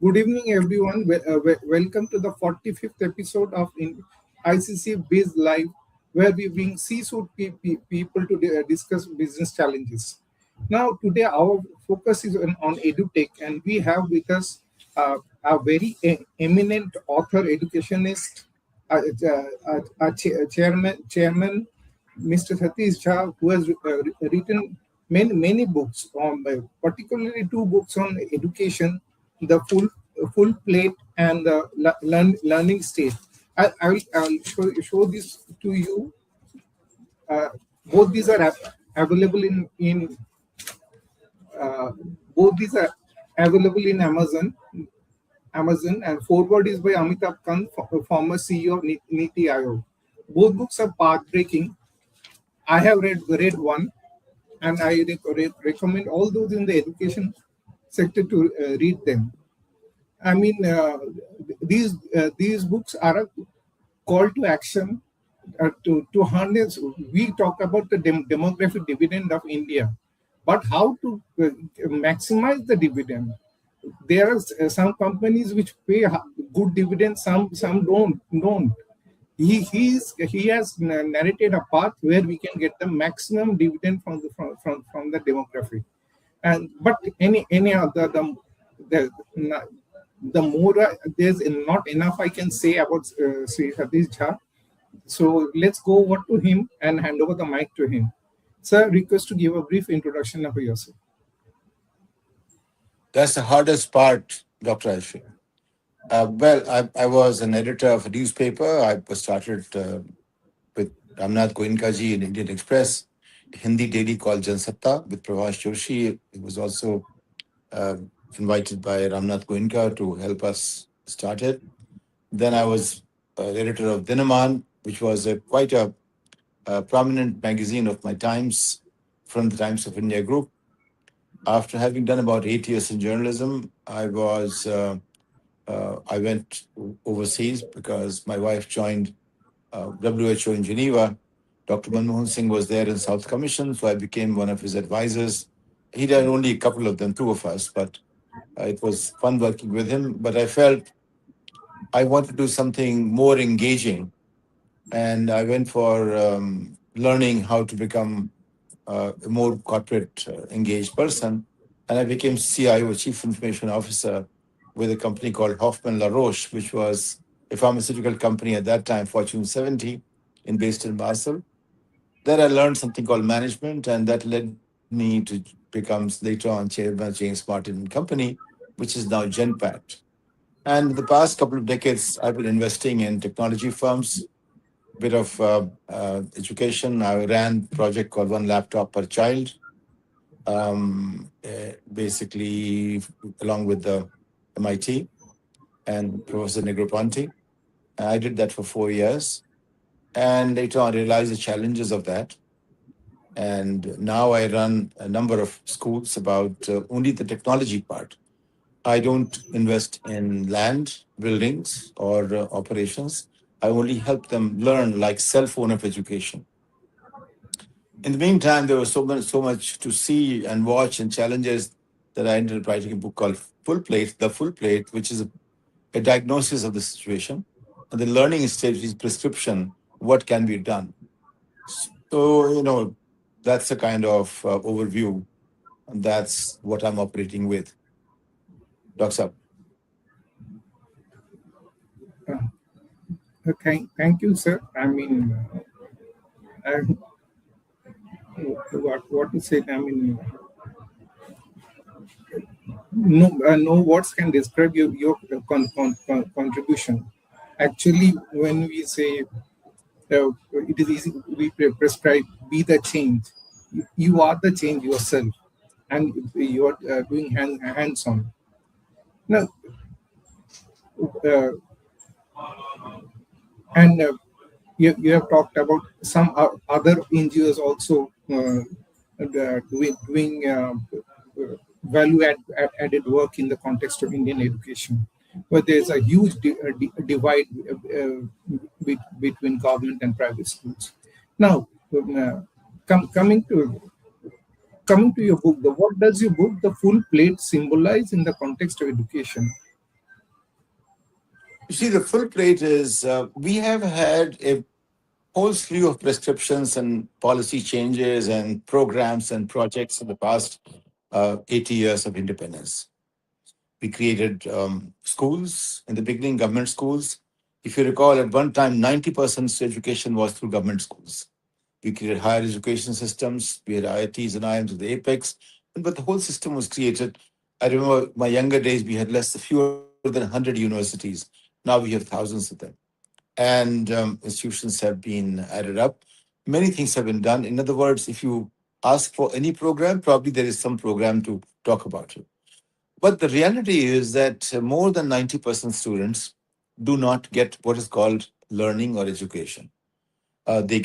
Good evening, everyone. Welcome to the 45th episode of ICC BiZ Live, where we bring C-suite people to discuss business challenges. Now, today our focus is on EduTech, and we have with us a very eminent author, educationist, chairman, Mr. Satish Jha, who has written many books, particularly two books on education, the full plate and the learning state. I'll show this to you. Uh, both these are available in uh, both these are available in Amazon, and forward is by Amitabh Kant, former CEO of Niti Aayog. Both books are path breaking. I have read one, and I recommend all those in the education sector to read them. I mean, these books are a call to action to harness. We talk about the demographic dividend of India, but how to maximize the dividend? There are some companies which pay good dividends, some don't. He has narrated a path where we can get the maximum dividend from the demography. And but any other the more there's not enough I can say about Sri Satish Jha. So let's go over to him and hand over the mic to him. Sir, request to give a brief introduction of yourself. That's the hardest part, Dr. Ashwin. I was an editor of a newspaper. I started with Ramnath Goenka ji in Indian Express, a Hindi daily called Jansatta with Pravash Joshi. He was also uh, invited by Ramnath Goenka to help us start it. Then I was editor of Dinaman, which was quite a prominent magazine of my times from the Times of India group. After having done about 8 years in journalism, I went overseas because my wife joined WHO in Geneva. Dr. Manmohan Singh was there in South Commission, so I became one of his advisors. He did only a couple of them, two of us, but it was fun working with him. But I felt I wanted to do something more engaging, and I went for learning how to become a more corporate engaged person. And I became CIO, Chief Information Officer, with a company called Hoffman La Roche, which was a pharmaceutical company at that time, Fortune 70, based in Basel. There I learned something called management, and that led me to become later on chairman of James Martin and Company, which is now Genpact. And the past couple of decades, I've been investing in technology firms, bit of education. I ran a project called One Laptop Per Child, basically along with the MIT and Professor Negroponte. I did that for 4 years. And later on, I realized the challenges of that. And now I run a number of schools about only the technology part. I don't invest in land, buildings, or operations. I only help them learn like cell phone of education. In the meantime, there was so much to see and watch and challenges that I ended up writing a book called The Full Plate, which is a diagnosis of the situation and the learning strategies prescription, what can be done. So, that's a kind of overview. And that's what I'm operating with. Dr. Saab. Thank you, sir. I mean, uh, what to say? I mean, no words can describe your contribution. Actually, when we say it is easy, we prescribe be the change. You are the change yourself, and you are doing hands on. Now, uh, and you have talked about some other NGOs also doing added work in the context of Indian education, where there is a huge divide between government and private schools. Now, coming to your book, what does your book, The Full Plate, symbolize in the context of education? You see, the full plate is we have had a whole slew of prescriptions and policy changes and programs and projects in the past 80 years of independence. We created schools in the beginning, government schools. If you recall, at one time, 90% education was through government schools. We created higher education systems. We had IITs and IIMs with the apex, but the whole system was created. I remember my younger days, we had fewer than 100 universities. Now we have thousands of them. And institutions have been added up. Many things have been done. In other words, if you ask for any program, probably there is some program to talk about it. But the reality is that more than 90% students do not get what is called learning or education. They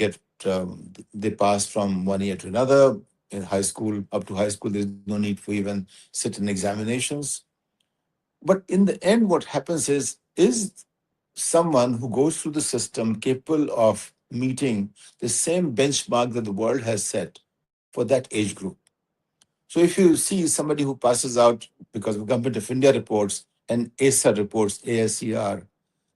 pass from one year to another. In high school, up to high school, there's no need for even sit in examinations. But in the end, what happens is someone who goes through the system capable of meeting the same benchmark that the world has set for that age group. So if you see somebody who passes out because of Government of India reports and ASER reports, ASER,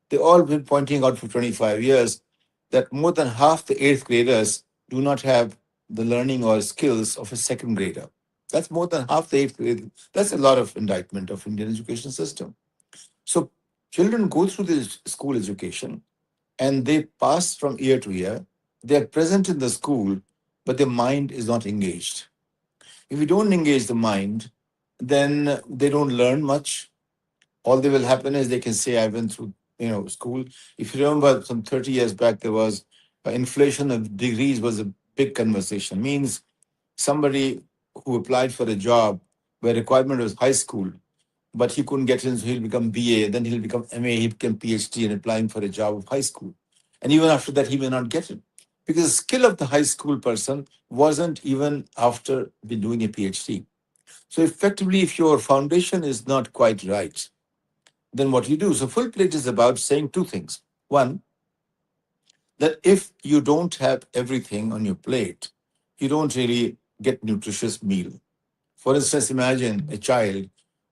they all been pointing out for 25 years that more than half the eighth graders do not have the learning or skills of a second grader. That's more than half the eighth grade. That's a lot of indictment of Indian education system. So children go through this school education and they pass from year to year. They're present in the school, but their mind is not engaged. If you don't engage the mind, then they don't learn much. All that will happen is they can say, I went through, school. If you remember some 30 years back, there was inflation of degrees was a big conversation. Means somebody who applied for a job where requirement was high school, but he couldn't get in, so he'll become BA, then he'll become MA, he become PhD and applying for a job of high school. And even after that, he may not get it. Because the skill of the high school person wasn't even after be doing a PhD. So effectively, if your foundation is not quite right, then what you do? So full plate is about saying two things. One, that if you don't have everything on your plate, you don't really get nutritious meal. For instance, imagine a child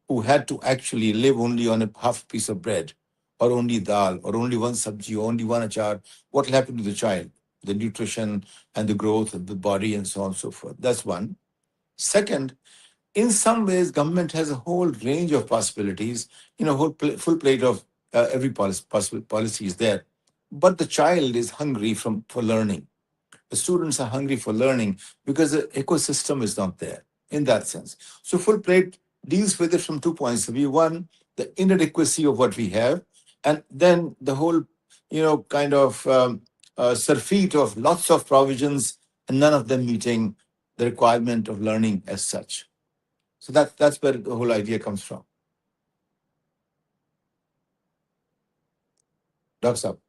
who had to actually live only on a half piece of bread, or only dal, or only one sabji, or only one achar. What will happen to the child? The nutrition and the growth of the body and so on and so forth. That's one. Second, in some ways, government has a whole range of possibilities, full plate of every possible policy is there. But the child is hungry for learning. The students are hungry for learning because the ecosystem is not there in that sense. So full plate deals with it from 2 points of view. One, the inadequacy of what we have, and then the whole, kind of surfeit of lots of provisions and none of them meeting the requirement of learning as such. So that's where the whole idea comes from. Doc's up.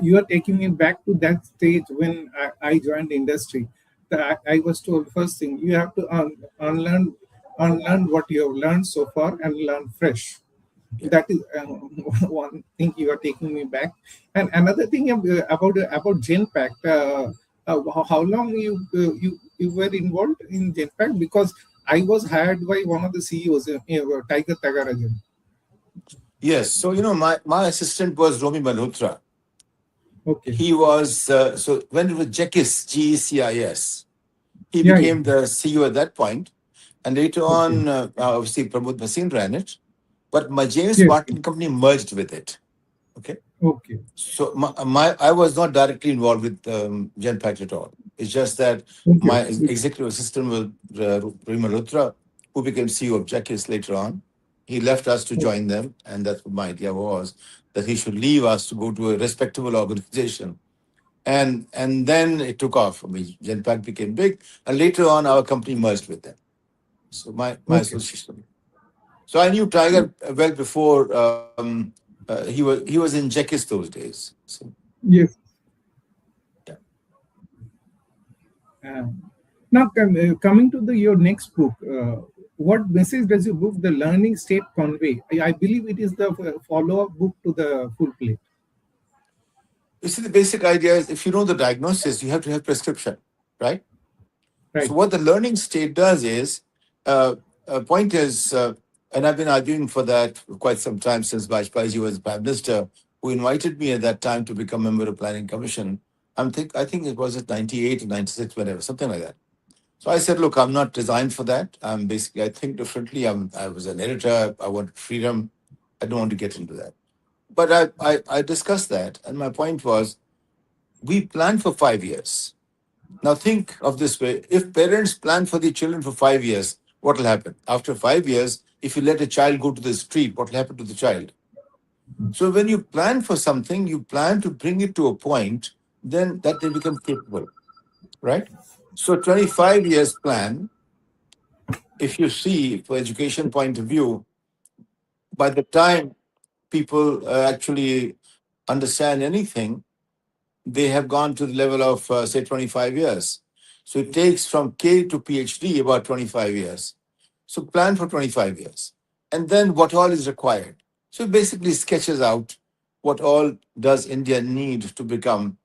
You are taking me back to that stage when I joined the industry. I was told first thing you have to unlearn what you have learned so far and learn fresh. Yeah. That is one thing you are taking me back. And another thing about GenPact. How long you were involved in GenPact? Because I was hired by one of the CEOs, Tiger Tagarajan. Yes. So my assistant was Romi Malhotra. Okay. He was so when it was JECIS, GECIS, he Yeah. Yeah. became the CEO at that point, and later Okay. on, obviously Pramod Bhasin ran it, but my James Yes. Martin company merged with it. Okay, Okay. so my I was not directly involved with Genpact at all. It's just that Okay. my executive assistant was Rima Luthra, who became CEO of JECIS later on. He left us to join them, and that's what my idea was, that he should leave us to go to a respectable organization. And then it took off. I mean, Genpact became big, and later on, our company merged with them. So my Okay. association. So I knew Tiger well before he was in JECIS those days. So Yes. yeah. Uh, Now, coming to your next book, what message does your book, The Learning State, convey? I believe it is the follow-up book to the full plate. You see, the basic idea is if you know the diagnosis, you have to have prescription, right? So Right. what the learning state does is, point is, And I've been arguing for that for quite some time since Vajpayee was Prime Minister, who invited me at that time to become member of Planning Commission. I think it was at 98 or 96, whatever, something like that. So I said, look, I'm not designed for that. I'm basically, I think differently. I was an editor. I wanted freedom. I don't want to get into that. But I discussed that. And my point was, we planned for 5 years. Now think of this way. If parents plan for their children for 5 years, what will happen? After 5 years, if you let a child go to the street, what will happen to the child? So when you plan for something, you plan to bring it to a point, then that they become capable, right? So 25 years plan, if you see for education point of view, by the time people actually understand anything, they have gone to the level of, say, 25 years. So it takes from K to PhD about 25 years. So plan for 25 years. And then what all is required. So it basically sketches out what all does India need to become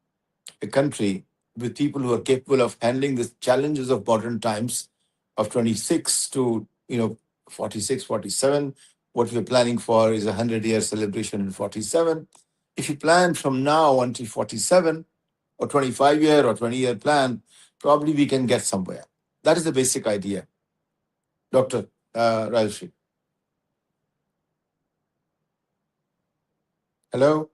a country with people who are capable of handling the challenges of modern times of 26 to 46, 47. What we're planning for is a 100-year celebration in 47. If you plan from now until 47, or 25-year or 20-year plan, probably we can get somewhere. That is the basic idea. Dr. Rajashri. Hello?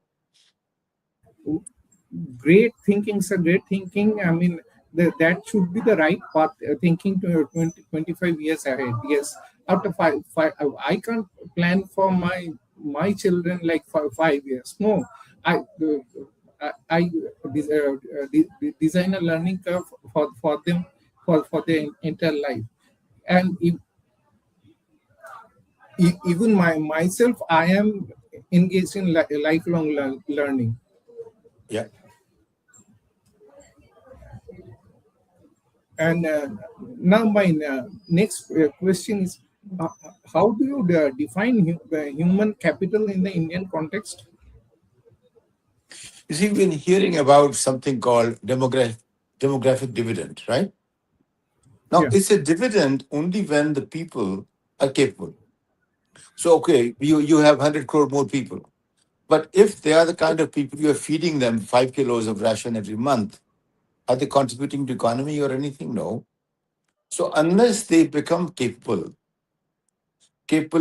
Great thinking, sir. Great thinking. I mean, that should be the right path. Thinking to 20, 25 years ahead. Yes, after five, I can't plan for my children like 5 years. No, I I design a learning curve for them for their entire life, and even myself, I am engaged in lifelong learning. Yeah. And now my next question is, uh, how do you define human capital in the Indian context? You see, we've been hearing about something called demographic dividend, right? Now, Yeah, it's a dividend only when the people are capable. So, okay, you have 100 crore more people. But if they are the kind of people you are feeding them 5 kilos of ration every month, are they contributing to economy or anything? No. So unless they become capable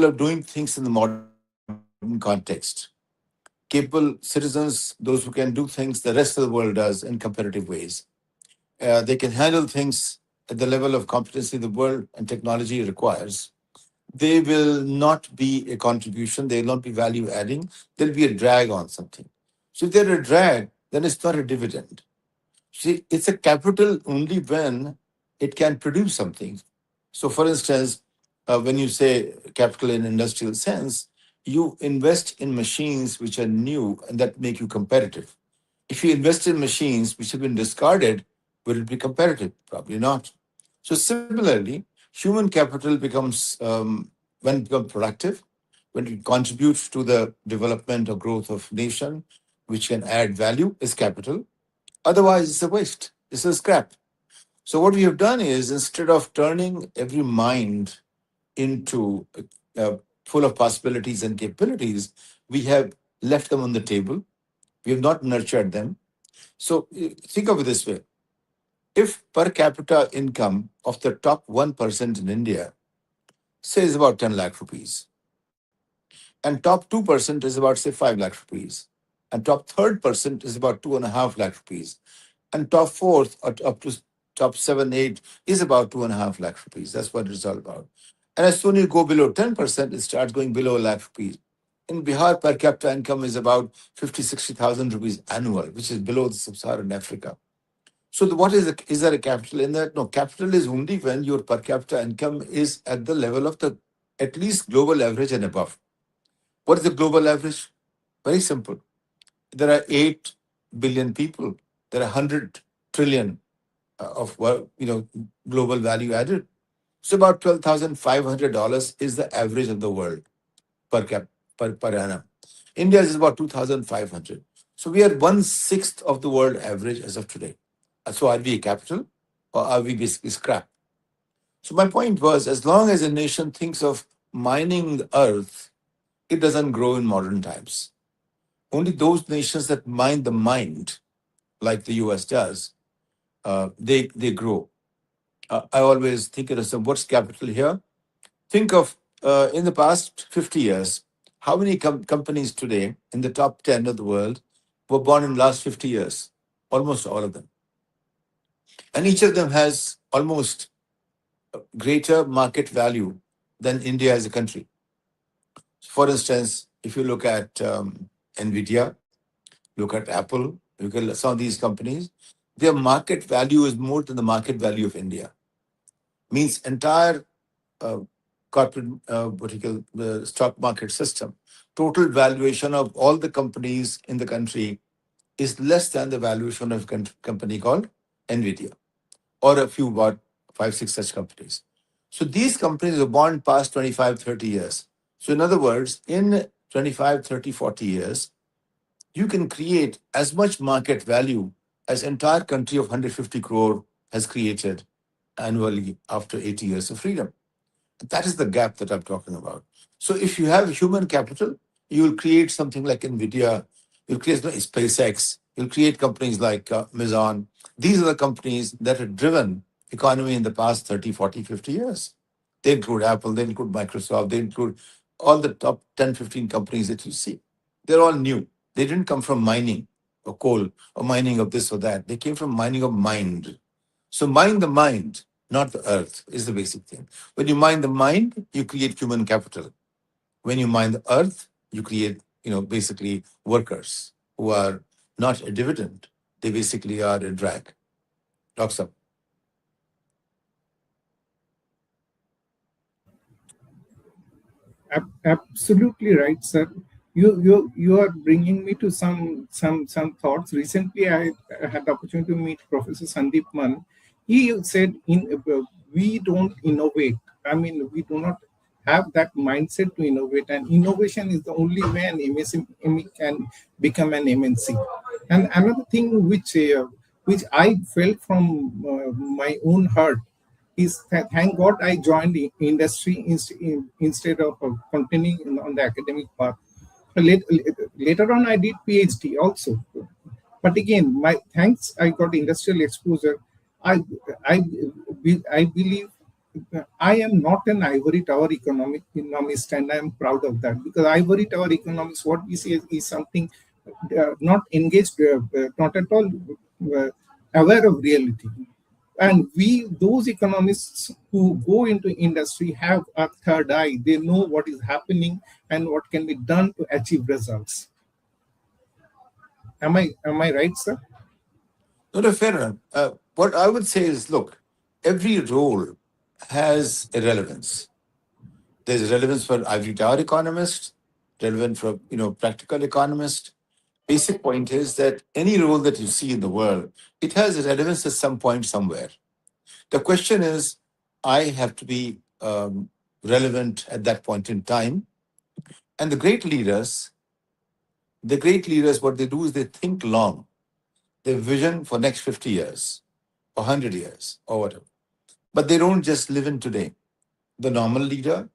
of doing things in the modern context, capable citizens, those who can do things the rest of the world does in competitive ways, they can handle things at the level of competency the world and technology requires, they will not be a contribution, they will not be value adding, they'll be a drag on something. So if they're a drag, then it's not a dividend. See, it's a capital only when it can produce something. So, for instance, when you say capital in industrial sense, you invest in machines which are new and that make you competitive. If you invest in machines which have been discarded, will it be competitive? Probably not. So, similarly, human capital becomes, when it becomes productive, when it contributes to the development or growth of nation, which can add value, is capital. Otherwise, it's a waste. It's a scrap. So what we have done is, instead of turning every mind into full of possibilities and capabilities, we have left them on the table. We have not nurtured them. So think of it this way: if per capita income of the top 1% in India, say, is about 10 lakh rupees, and top 2% is about, say, 5 lakh rupees, and top third percent is about 2.5 lakh rupees, and top fourth or up to top seven, eight is about 2.5 lakh rupees. That's what it's all about. And as soon as you go below 10%, it starts going below a lakh rupees. In Bihar, per capita income is about 50, 60,000 rupees annual, which is below the sub-Saharan Africa. So is there a capital in that? No, capital is only when your per capita income is at the level of the at least global average and above. What is the global average? Very simple. There are 8 billion people. There are 100 trillion of global value added. So about $12,500 is the average of the world per cap per annum. India is about 2,500. So we are 1/6 of the world average as of today. So are we a capital or are we basically scrap? So my point was, as long as a nation thinks of mining the earth, it doesn't grow in modern times. Only those nations that mine the mind, like the US does, they grow. I always think of what's capital here. Think of in the past 50 years, how many companies today in the top 10 of the world were born in the last 50 years? Almost all of them. And each of them has almost greater market value than India as a country. For instance, if you look at NVIDIA, look at Apple, look at some of these companies, their market value is more than the market value of India. Means entire uh, corporate, what you call the stock market system, total valuation of all the companies in the country is less than the valuation of a company called NVIDIA, or a few, about five, six such companies. So these companies are born past 25, 30 years. So in other words, in 25, 30, 40 years, you can create as much market value as entire country of 150 crore has created annually after 80 years of freedom. That is the gap that I'm talking about. So if you have human capital, you will create something like NVIDIA, you'll create like SpaceX, you'll create companies like Amazon. These are the companies that have driven economy in the past 30, 40, 50 years. They include Apple, they include Microsoft, they include all the top 10, 15 companies that you see. They're all new. They didn't come from mining or coal or mining of this or that. They came from mining of mind. So mine the mind, not the earth, is the basic thing. When you mine the mind, you create human capital. When you mine the earth, you create, basically workers who are not a dividend. They basically are a drag. Talks up. Absolutely right, sir. You are bringing me to some thoughts. Recently, I had the opportunity to meet Professor Sandeep Man. He said, we don't innovate. I mean, we do not have that mindset to innovate, and innovation is the only way an MSME can become an MNC. And another thing which I felt from my own heart is that thank God I joined the industry instead of continuing on the academic path. Later on, I did PhD also. But again, my thanks I got industrial exposure. I I I believe I am not an ivory tower economist, and I am proud of that because ivory tower economics, what we see is something not engaged, not at all uh, aware of reality. And those economists who go into industry have a third eye. They know what is happening and what can be done to achieve results. Am I right, sir? Not a fair enough. What I would say is, look, every role has a relevance. There's relevance for ivory tower economist, relevant for practical economist. Basic point is that any role that you see in the world, it has a relevance at some point somewhere. The question is, I have to be relevant at that point in time. And the great leaders, what they do is they think long. They vision for next 50 years or 100 years or whatever. But they don't just live in today. The normal leader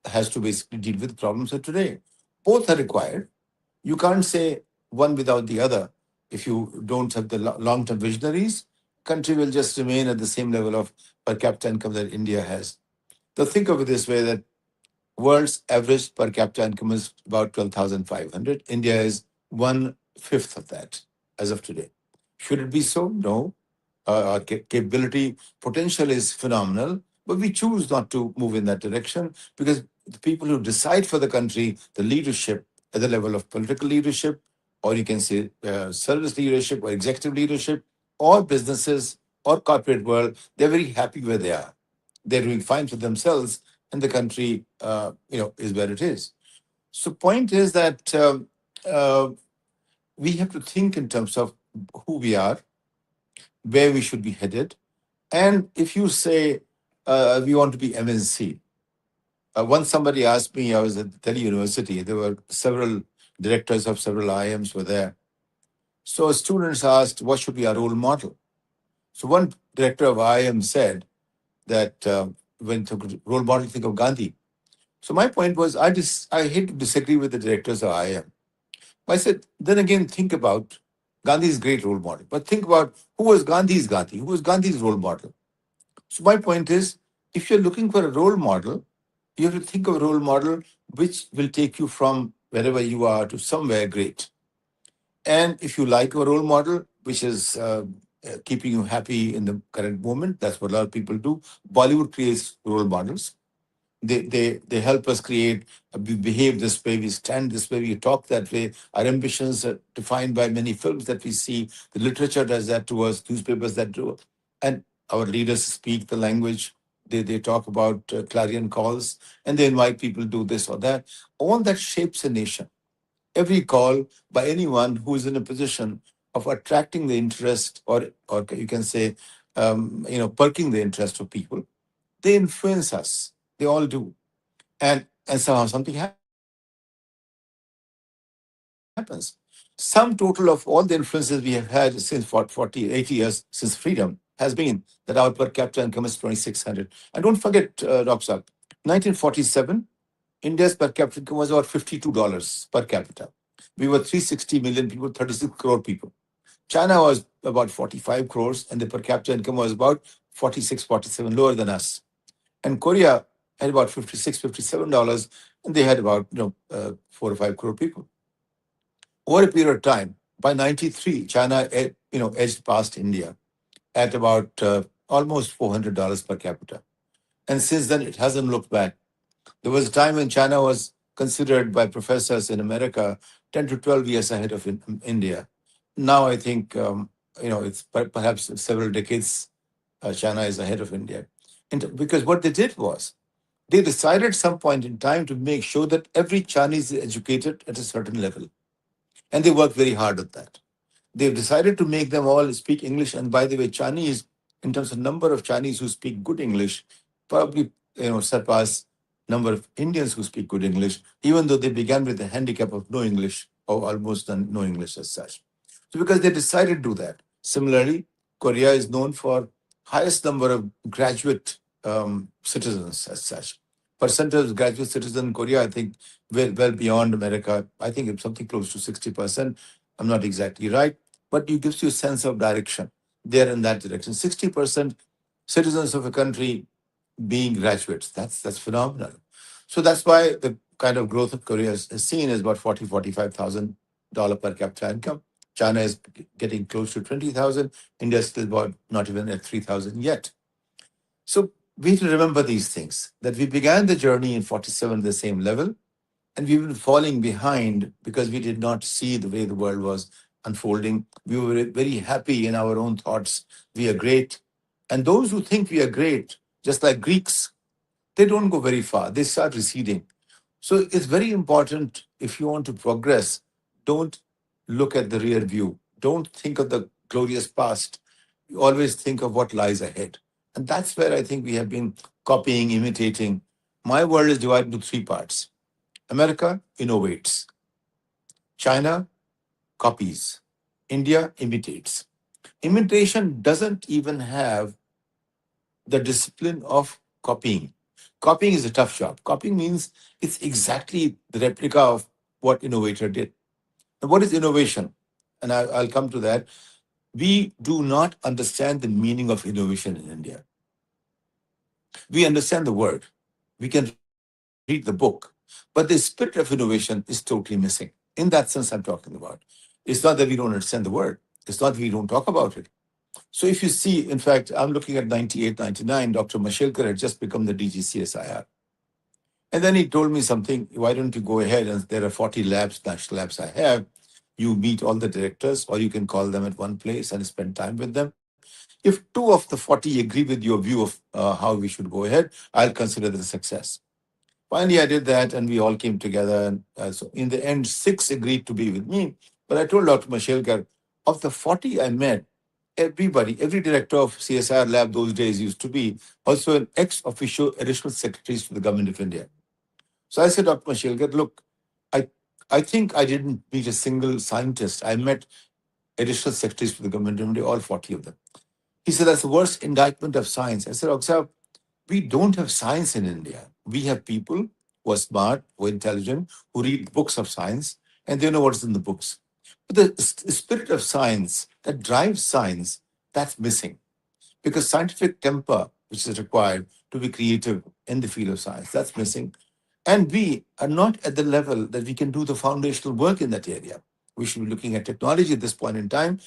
has to basically deal with problems of today. Both are required. You can't say one without the other. If you don't have the long-term visionaries, country will just remain at the same level of per capita income that India has. So think of it this way, that world's average per capita income is about 12,500. India is one-fifth of that as of today. Should it be so? No. Our capability potential is phenomenal, but we choose not to move in that direction because the people who decide for the country, the leadership at the level of political leadership, or you can say service leadership or executive leadership, or businesses or corporate world, they're very happy where they are. They're doing fine for themselves, and the country, is where it is. So, point is that uh, we have to think in terms of who we are, where we should be headed, and if you say we want to be MNC, once somebody asked me, I was at Delhi University, there were several directors of several IIMs were there. So students asked, what should be our role model? So one director of IIM said that when to role model, think of Gandhi. So my point was, I hate to disagree with the directors of IIM. I said, then again, think about Gandhi's great role model. But think about who was Gandhi's Gandhi, who was Gandhi's role model. So my point is, if you're looking for a role model, you have to think of a role model which will take you from wherever you are to somewhere great. And if you like a role model which is keeping you happy in the current moment, that's what a lot of people do. Bollywood creates role models. They help us create. We behave this way, we stand this way, we talk that way. Our ambitions are defined by many films that we see. The literature does that to us, newspapers that do, and our leaders speak the language. They talk about clarion calls, and they invite people to do this or that. All that shapes a nation. Every call by anyone who is in a position of attracting the interest, or you can say, perking the interest of people, they influence us. They all do. And somehow something happens. Sum total of all the influences we have had since 80 years since freedom has been that our per capita income is 2,600. And don't forget, Rob Saab, 1947, India's per capita income was about $52 per capita. We were 360 million people, 36 crore people. China was about 45 crores, and the per capita income was about 46, 47, lower than us. And Korea had about 56, $57, and they had about 4 or 5 crore people. Over a period of time, by 93, China edged past India at about almost $400 per capita. And since then, it hasn't looked back. There was a time when China was considered by professors in America 10 to 12 years ahead of India. Now I think it's perhaps several decades China is ahead of India. And because what they did was they decided at some point in time to make sure that every Chinese is educated at a certain level. And they worked very hard at that. They've decided to make them all speak English. And by the way, Chinese, in terms of number of Chinese who speak good English, probably surpass number of Indians who speak good English, even though they began with the handicap of no English or almost no English as such. So because they decided to do that. Similarly, Korea is known for highest number of graduate citizens as such. Percentage of graduate citizens in Korea, I think, well beyond America. I think it's something close to 60%. I'm not exactly right, but it gives you a sense of direction. They're in that direction. 60% citizens of a country being graduates. That's phenomenal. So that's why the kind of growth of Korea is seen as about $45,000 per capita income. China is getting close to 20,000. India is still about not even at 3,000 yet. So we have to remember these things, that we began the journey in 47 at the same level, and we've been falling behind because we did not see the way the world was unfolding. We were very happy in our own thoughts. We are great. And those who think we are great, just like Greeks, they don't go very far. They start receding. So it's very important, if you want to progress, don't look at the rear view. Don't think of the glorious past. You always think of what lies ahead. And that's where I think we have been copying, imitating. My world is divided into three parts. America innovates. China copies. India imitates. Imitation doesn't even have the discipline of copying. Copying is a tough job. Copying means it's exactly the replica of what innovator did. And what is innovation? And I'll come to that. We do not understand the meaning of innovation in India. We understand the word. We can read the book. But the spirit of innovation is totally missing. In that sense, I'm talking about. It's not that we don't understand the word. It's not that we don't talk about it. So if you see, in fact, I'm looking at 98, 99, Dr. Mashelkar had just become the DG CSIR. And then he told me something, why don't you go ahead, and there are 40 labs, national labs I have. You meet all the directors, or you can call them at one place and spend time with them. If two of the 40 agree with your view of how we should go ahead, I'll consider that a success. Finally, I did that, and we all came together. And so in the end, 6 agreed to be with me. But I told Dr. Mashelkar, of the 40 I met, everybody, every director of CSIR lab those days used to be also an ex-officio additional secretaries to the government of India. So I said, Dr. Mashelkar, look, I, I think I didn't meet a single scientist. I met additional secretaries to the government of India, all 40 of them. He said, that's the worst indictment of science. I said, Dr. Saab, we don't have science in India. We have people who are smart, who are intelligent, who read books of science, and they know what's in the books. But the spirit of science that drives science, that's missing because scientific temper, which is required to be creative in the field of science, that's missing. And we are not at the level that we can do the foundational work in that area. We should be looking at technology at this point in time.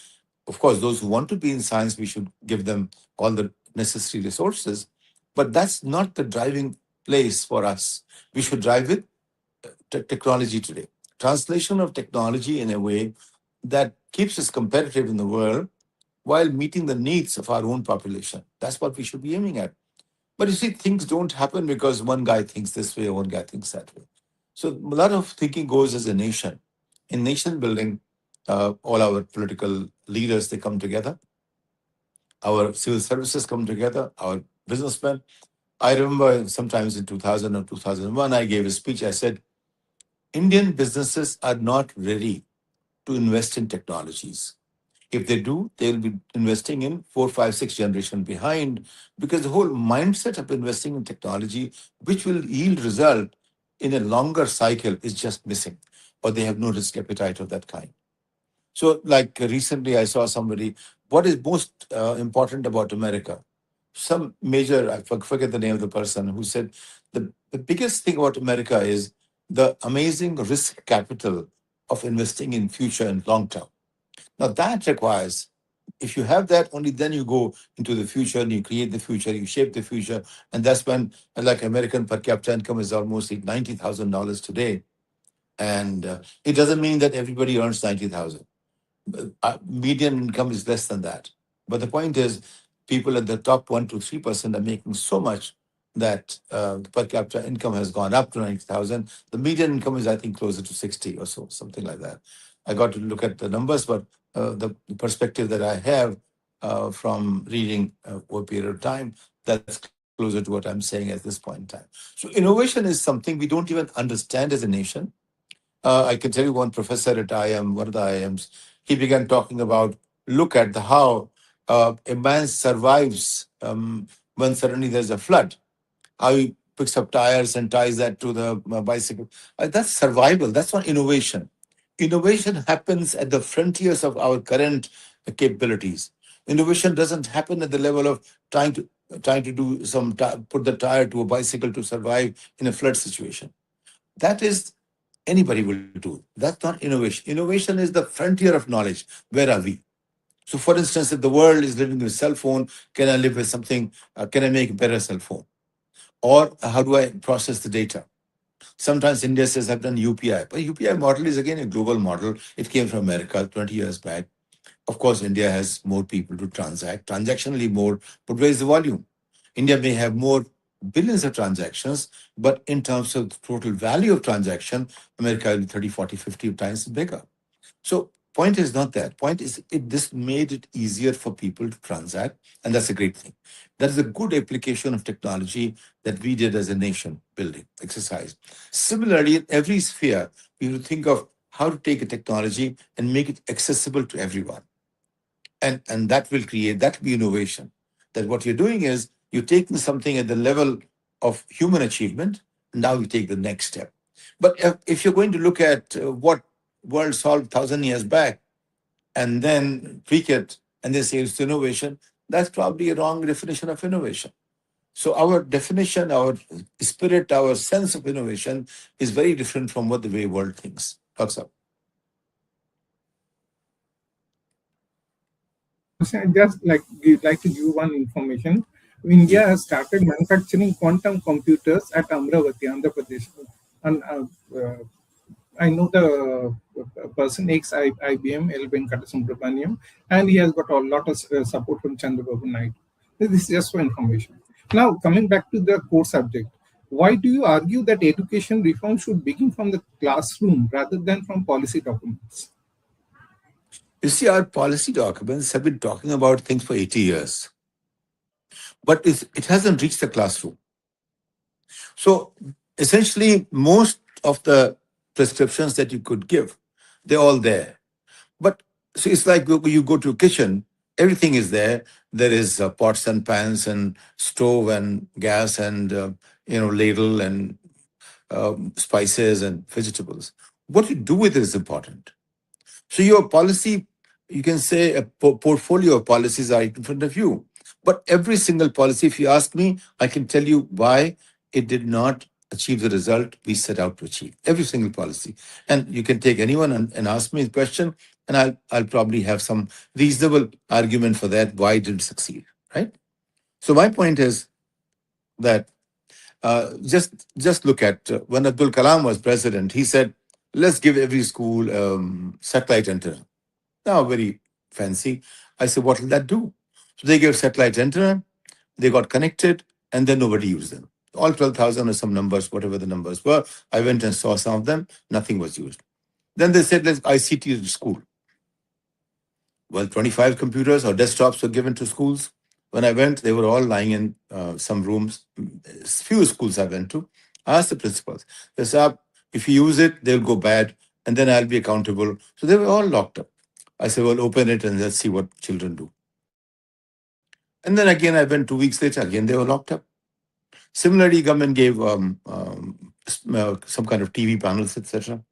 Of course, those who want to be in science, we should give them all the necessary resources. But that's not the driving place for us. We should drive with technology today. Translation of technology in a way that keeps us competitive in the world while meeting the needs of our own population. That's what we should be aiming at. But you see, things don't happen because one guy thinks this way or one guy thinks that way. So a lot of thinking goes as a nation. In nation building, all our political leaders, they come together. Our civil services come together, our businessmen. I remember sometimes in 2000 or 2001, I gave a speech. I said, Indian businesses are not ready to invest in technologies. If they do, they'll be investing in four, five, six generation behind because the whole mindset of investing in technology, which will yield result in a longer cycle, is just missing, or they have no risk appetite of that kind. So, like recently, I saw somebody. What is most important about America? Some major, I forget the name of the person who said the biggest thing about America is the amazing risk capital of investing in future and long term. Now that requires, if you have that, only then you go into the future and you create the future, you shape the future. And that's when, like American per capita income is almost like $90,000 today. And it doesn't mean that everybody earns 90,000. Median income is less than that. But the point is, people at the top 1 to 3% are making so much that the per capita income has gone up to 90,000. The median income is, I think, closer to 60 or so, something like that. I got to look at the numbers, but the perspective that I have from reading over a period of time, that's closer to what I'm saying at this point in time. So innovation is something we don't even understand as a nation. I can tell you one professor at IIM, one of the IIMs, he began talking about look at the how a man survives when suddenly there's a flood. How he picks up tires and ties that to the bicycle. That's survival. That's not innovation. Innovation happens at the frontiers of our current capabilities. Innovation doesn't happen at the level of trying to do put the tire to a bicycle to survive in a flood situation. That is anybody will do. That's not innovation. Innovation is the frontier of knowledge. Where are we? So, for instance, if the world is living with a cell phone, can I live with something? Can I make a better cell phone? Or how do I process the data? Sometimes India says, I've done UPI. But UPI model is again a global model. It came from America 20 years back. Of course, India has more people to transact, transactionally more, but where is the volume? India may have more billions of transactions, but in terms of the total value of transaction, America will be 30, 40, 50 times bigger. So point is not that. Point is this made it easier for people to transact, and that's a great thing. That is a good application of technology that we did as a nation building exercise. Similarly, in every sphere, we will think of how to take a technology and make it accessible to everyone. And that will create, that will be innovation. That what you're doing is you're taking something at the level of human achievement, and now you take the next step. But if you're going to look at what world solved 1,000 years back and then tweak it and then say it's innovation, that's probably a wrong definition of innovation. So our definition, our spirit, our sense of innovation is very different from what the way world thinks. Talks up. Just like you'd like to give one information. India has started manufacturing quantum computers at Amravati, Andhra Pradesh. And I know the person ex IBM, L. Venkata Subramaniam, and he has got a lot of support from Chandrababu Naidu. This is just for information. Now, coming back to the core subject, why do you argue that education reform should begin from the classroom rather than from policy documents? You see, our policy documents have been talking about things for 80 years, but it hasn't reached the classroom. So essentially, most of the prescriptions that you could give, they're all there. But so it's like you go to a kitchen, everything is there. There is pots and pans and stove and gas and ladle and spices and vegetables. What you do with it is important. So your policy, you can say a portfolio of policies are right in front of you. But every single policy, if you ask me, I can tell you why it did not achieve the result we set out to achieve. Every single policy. And you can take anyone and ask me a question, and I'll probably have some reasonable argument for that, why it didn't succeed. Right? So my point is that just look at when Abdul Kalam was president, he said, let's give every school satellite antenna. Now, very fancy. I said, what will that do? So they gave satellite antenna, they got connected, and then nobody used them. All 12,000 or some numbers, whatever the numbers were. I went and saw some of them, nothing was used. Then they said, let's ICT to school. Well, 25 computers or desktops were given to schools. When I went, they were all lying in some rooms. Few schools I went to. I asked the principals, they said, if you use it, they'll go bad, and then I'll be accountable. So they were all locked up. I said, well, open it and let's see what children do. And then again, I went 2 weeks later, again, they were locked up. Similarly, government gave some kind of TV panels, etc.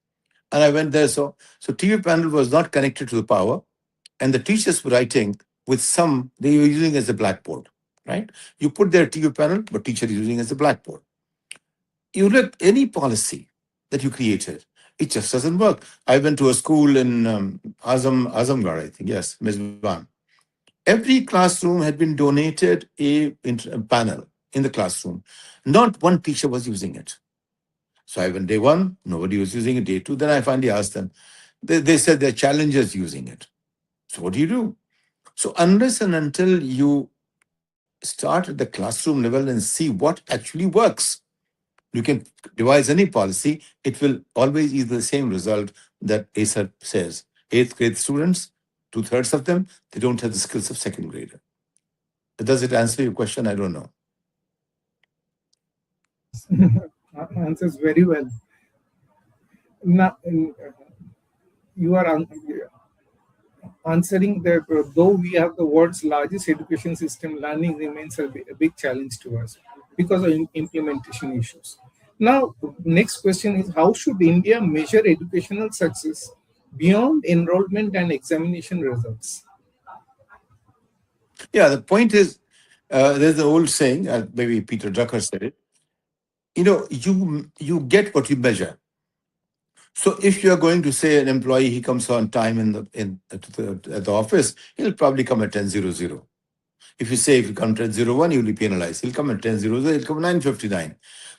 And I went there. So TV panel was not connected to the power, and the teachers were writing with some, they were using as a blackboard, right? You put their TV panel, but teacher is using as a blackboard. You look any policy that you created, it just doesn't work. I went to a school in Azamgarh, I think, yes, Mizban. Every classroom had been donated a panel in the classroom. Not one teacher was using it. So I went day one, nobody was using it. Day two, then I finally asked them. They said they're challengers using it. So what do you do? So unless and until you start at the classroom level and see what actually works, you can devise any policy, it will always yield the same result that ACER says. Eighth grade students, two-thirds of them, they don't have the skills of second grader. Does it answer your question? I don't know. Answers very well. Now, you are answering that though we have the world's largest education system, learning remains a big challenge to us because of implementation issues. Now, next question is, how should India measure educational success beyond enrollment and examination results? Yeah, the point is, there's an old saying, maybe Peter Drucker said it. You get what you measure. So if you are going to say an employee, he comes on time at the office, he'll probably come at 10:00. If you say if you come 10:01, he will be penalized. He'll come at 10:00, he'll come 9:59.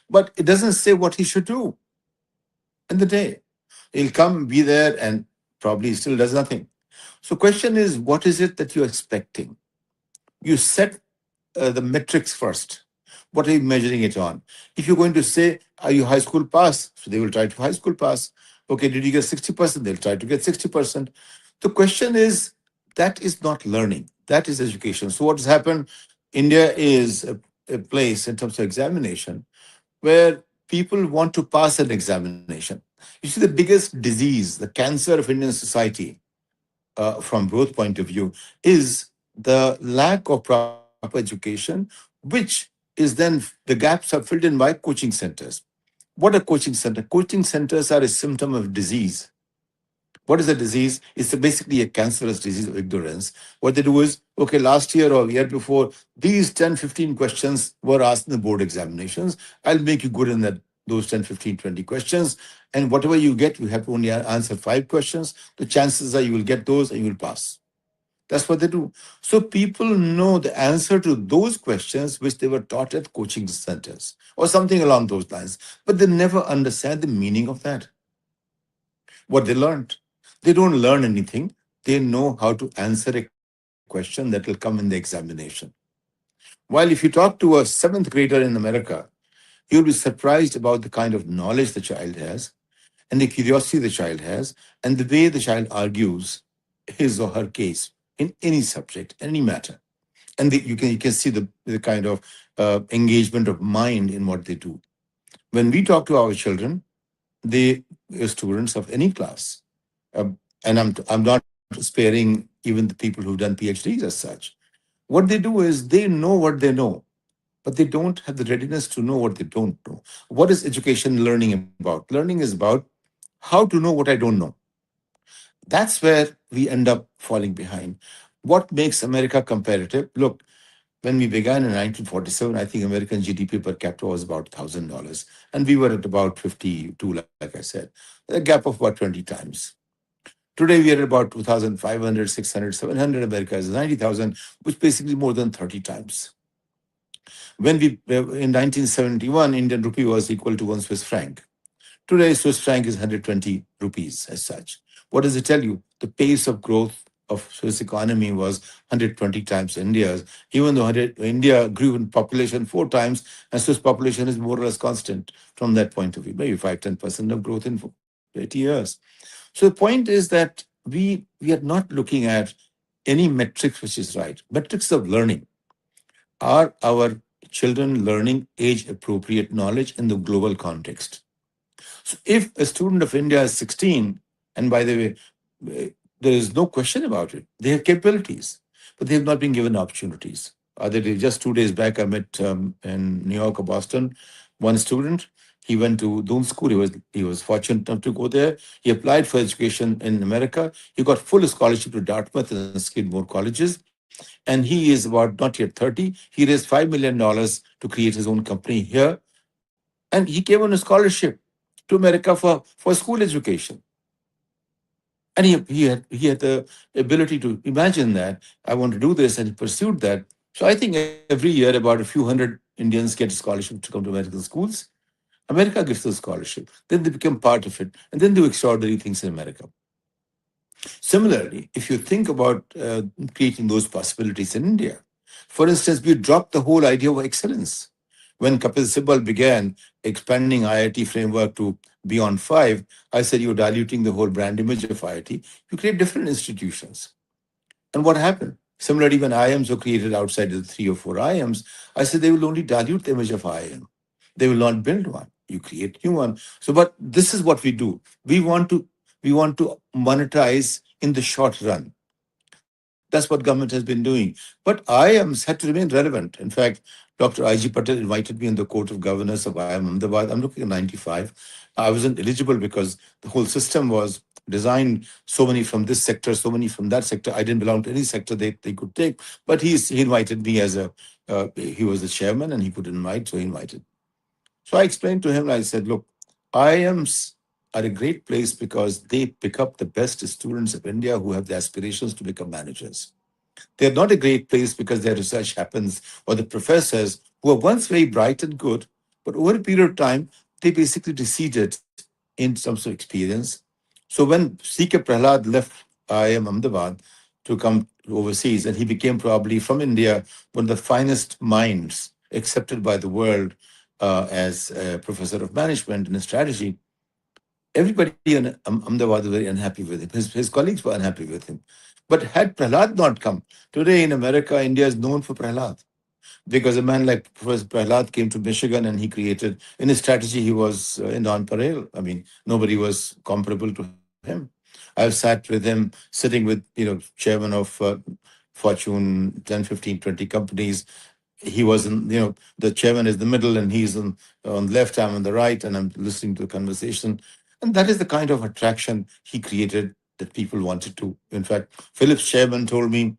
But it doesn't say what he should do in the day. He'll come, be there, and probably still does nothing. So question is, what is it that you're expecting? You set the metrics first. What are you measuring it on? If you're going to say, are you high school pass? So they will try to high school pass. Okay, did you get 60%? They'll try to get 60%. The question is, that is not learning. That is education. So what has happened? India is a place in terms of examination where people want to pass an examination. You see, the biggest disease, the cancer of Indian society, from growth point of view, is the lack of proper education, which is then the gaps are filled in by coaching centers. What are coaching centers? Coaching centers are a symptom of disease. What is a disease? It's basically a cancerous disease of ignorance. What they do is, okay, last year or year before, these 10, 15 questions were asked in the board examinations. I'll make you good in those 10, 15, 20 questions. And whatever you get, you have to only answer 5 questions. The chances are you will get those and you will pass. That's what they do. So people know the answer to those questions which they were taught at coaching centers or something along those lines, but they never understand the meaning of that, what they learned. They don't learn anything. They know how to answer a question that will come in the examination. While if you talk to a 7th grader in America, you'll be surprised about the kind of knowledge the child has and the curiosity the child has and the way the child argues his or her case in any subject, any matter. And you can see the kind of engagement of mind in what they do. When we talk to our children, they are students of any class. And I'm not sparing even the people who've done PhDs as such. What they do is they know what they know, but they don't have the readiness to know what they don't know. What is education learning about? Learning is about how to know what I don't know. That's where we end up falling behind. What makes America competitive? Look, when we began in 1947, I think American GDP per capita was about $1,000, and we were at about 52, like I said, a gap of about 20 times. Today, we are at about 2,500, 600, 700. America is 90,000, which basically more than 30 times. When we, in 1971, Indian rupee was equal to one Swiss franc. Today, Swiss franc is 120 rupees as such. What does it tell you? The pace of growth of Swiss economy was 120 times India's, even though India grew in population 4 times, and Swiss population is more or less constant from that point of view, maybe 5-10% of growth in 80 years. So the point is that we are not looking at any metrics which is right. Metrics of learning. Are our children learning age appropriate knowledge in the global context? So if a student of India is 16, and by the way, there is no question about it, they have capabilities, but they have not been given opportunities. Other day, just 2 days back, I met in New York or Boston one student. He went to Doon School. He was fortunate enough to go there. He applied for education in America. He got full scholarship to Dartmouth and Skidmore colleges. And he is about not yet 30. He raised $5 million to create his own company here. And he came on a scholarship to America for school education. And he had the ability to imagine that I want to do this, and he pursued that. So I think every year about a few hundred Indians get a scholarship to come to American schools. America gives the scholarship. Then they become part of it, and then do extraordinary things in America. Similarly, if you think about creating those possibilities in India, for instance, we dropped the whole idea of excellence. When Kapil Sibal began expanding IIT framework to beyond 5, I said you're diluting the whole brand image of IIT. You create different institutions. And what happened? Similarly, when IIMs were created outside of the 3 or 4 IIMs, I said they will only dilute the image of IIM. They will not build one. You create new one. So, but this is what we do. We want to monetize in the short run. That's what government has been doing. But IIMs had to remain relevant. In fact, Dr. I.G. Patel invited me in the Court of Governors of IIM Ahmedabad. I'm looking at 95. I wasn't eligible because the whole system was designed so many from this sector, so many from that sector. I didn't belong to any sector they could take. But he invited me as he was the chairman and he could invite, so he invited. So I explained to him, I said, look, IIMs are a great place because they pick up the best students of India who have the aspirations to become managers. They're not a great place because their research happens, or the professors who were once very bright and good, but over a period of time, they basically receded in terms of experience. So when C.K. Prahlad left IIM Ahmedabad to come overseas, and he became probably from India one of the finest minds accepted by the world as a professor of management and strategy, everybody in Ahmedabad was very unhappy with him. His colleagues were unhappy with him. But had Prahlad not come, today in America, India is known for Prahlad. Because a man like Professor Prahlad came to Michigan and he created, in his strategy, he was in nonpareil. I mean, nobody was comparable to him. I've sat with him, sitting with, chairman of Fortune 10, 15, 20 companies. He was in, the chairman is the middle and he's on the left, I'm on the right, and I'm listening to the conversation. And that is the kind of attraction he created that people wanted to. In fact, Philip's chairman told me,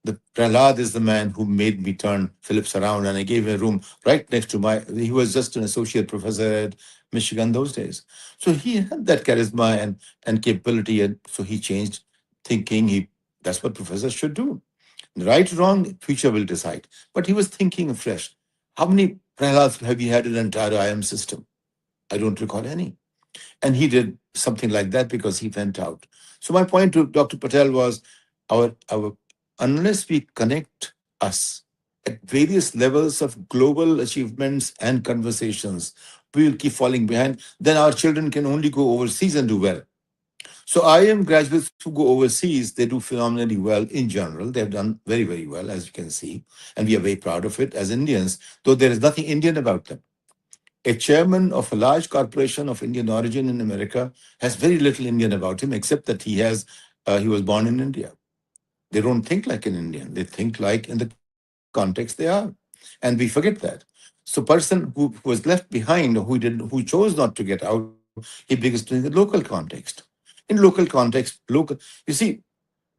the Prahlad is the man who made me turn Phillips around, and I gave him a room right next to he was just an associate professor at Michigan those days. So he had that charisma and capability, and so he changed thinking. That's what professors should do. Right or wrong, future will decide. But he was thinking afresh. How many Prahlads have we had in the entire IM system? I don't recall any. And he did something like that because he went out. So my point to Dr. Patel was our unless we connect us at various levels of global achievements and conversations, we will keep falling behind. Then our children can only go overseas and do well. So IIM graduates who go overseas, they do phenomenally well in general. They have done very, very well, as you can see. And we are very proud of it as Indians, though there is nothing Indian about them. A chairman of a large corporation of Indian origin in America has very little Indian about him, except that he was born in India. They don't think like an Indian. They think like in the context they are. and we forget that. So, person who was left behind, who chose not to get out, he begins to in the local context. In local context, you see,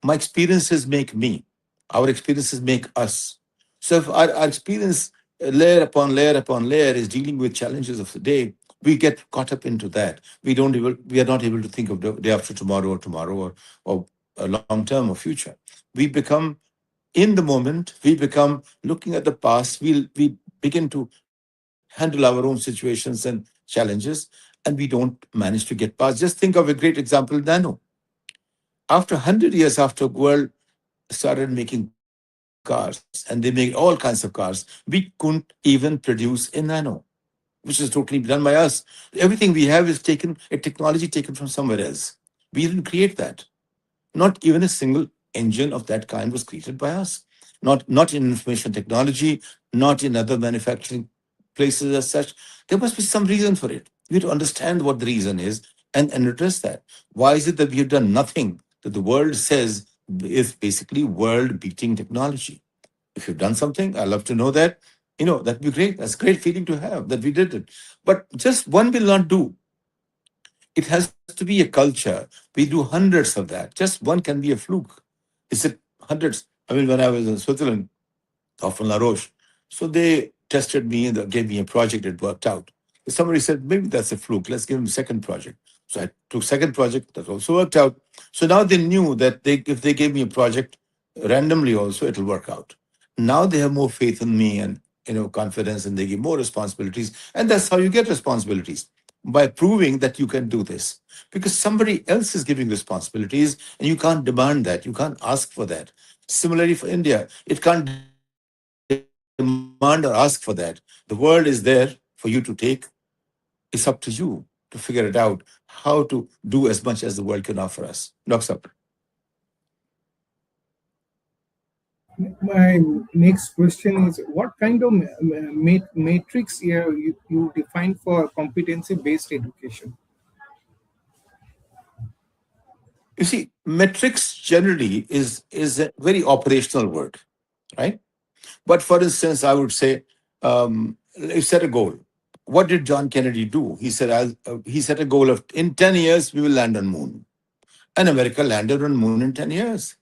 my experiences make me. Our experiences make us. So if our experience layer upon layer upon layer is dealing with challenges of the day, we get caught up into that. We are not able to think of the day after tomorrow or a long term or future. We become in the moment, we become looking at the past, we begin to handle our own situations and challenges, and we don't manage to get past. Just think of a great example, nano. After 100 years after world started making cars, and they made all kinds of cars, we couldn't even produce a nano, which is totally done by us. Everything we have is taken, a technology taken from somewhere else. We didn't create that. Not even a single engine of that kind was created by us. Not in information technology, not in other manufacturing places as such. There must be some reason for it. We have to understand what the reason is and address that. Why is it that we have done nothing that the world says is basically world beating technology? If you've done something, I'd love to know that. That'd be great. That's a great feeling to have that we did it. But just one will not do. It has to be a culture. We do hundreds of that. Just one can be a fluke. Is it hundreds? I mean, when I was in Switzerland, often La Roche, so they tested me and they gave me a project. It worked out. Somebody said, maybe that's a fluke. Let's give them a second project. So I took second project. That also worked out. So now they knew that if they gave me a project randomly also, it'll work out. Now they have more faith in me and confidence, and they give more responsibilities. And that's how you get responsibilities, by proving that you can do this. Because somebody else is giving responsibilities, and you can't demand that. You can't ask for that. Similarly for India, it can't demand or ask for that. The world is there for you to take. It's up to you to figure it out how to do as much as the world can offer us. Knocks up. My next question is, what kind of matrix you define for competency-based education? You see, metrics generally is a very operational word, right? But for instance, I would say, you set a goal. What did John Kennedy do? He set a goal of in 10 years we will land on moon, and America landed on moon in 10 years.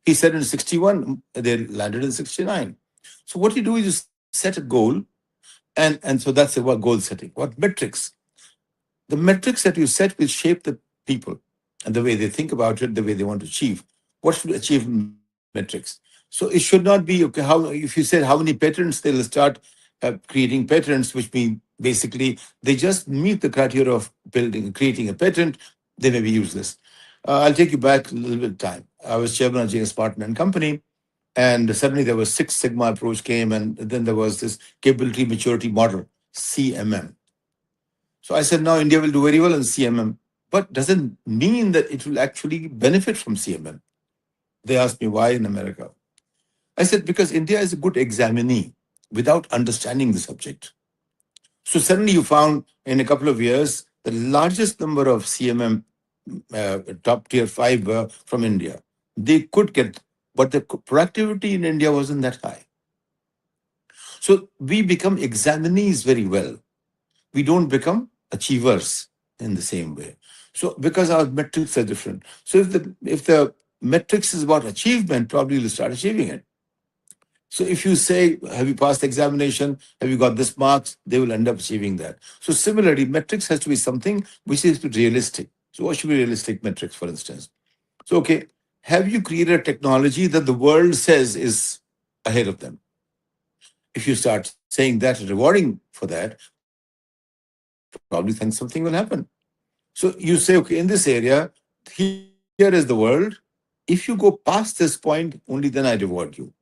He said in 61 they landed in 69. So what you do is you set a goal, and so that's what goal setting. What metrics? The metrics that you set will shape the people and the way they think about it, the way they want to achieve. What should achieve metrics? So it should not be okay. How if you said how many patents, they'll start creating patents, which mean basically they just meet the criteria of creating a patent. They may be useless. I'll take you back a little bit of time. I was chairman of James Partner and Company, and suddenly there was Six Sigma approach came, and then there was this capability maturity model, CMM. So I said, now India will do very well in CMM, but doesn't mean that it will actually benefit from CMM. They asked me why in America. I said, because India is a good examinee without understanding the subject. So suddenly you found in a couple of years, the largest number of CMM top tier 5 were from India. They could get, but the productivity in India wasn't that high. So we become examinees very well. We don't become achievers in the same way. So because our metrics are different. So if the metrics is about achievement, probably you'll start achieving it. So if you say, have you passed the examination? Have you got this marks? They will end up achieving that. So similarly, metrics has to be something which is realistic. So what should be realistic metrics, for instance? So, okay, have you created a technology that the world says is ahead of them? If you start saying that, rewarding for that, probably then something will happen. So you say, okay, in this area, here is the world. If you go past this point, only then I reward you.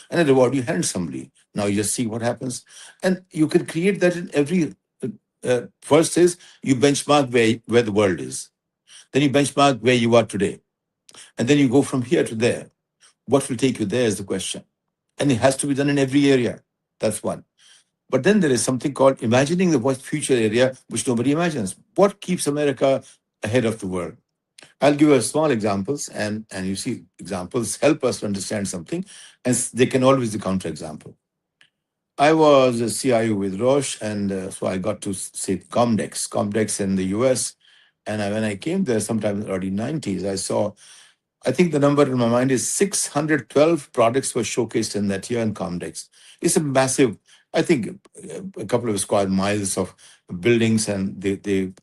And I reward you handsomely. Now you just see what happens. And you can create that in every. First is you benchmark where the world is. Then you benchmark where you are today. And then you go from here to there. What will take you there is the question. And it has to be done in every area. That's one. But then there is something called imagining the future area, which nobody imagines. What keeps America ahead of the world? I'll give you small examples, and you see, examples help us to understand something, and they can always be counterexample. I was a CIO with Roche, and so I got to see Comdex in the US. And when I came there sometime in the early 90s, I think the number in my mind is 612 products were showcased in that year in Comdex. It's a massive, I think, a couple of square miles of buildings, and they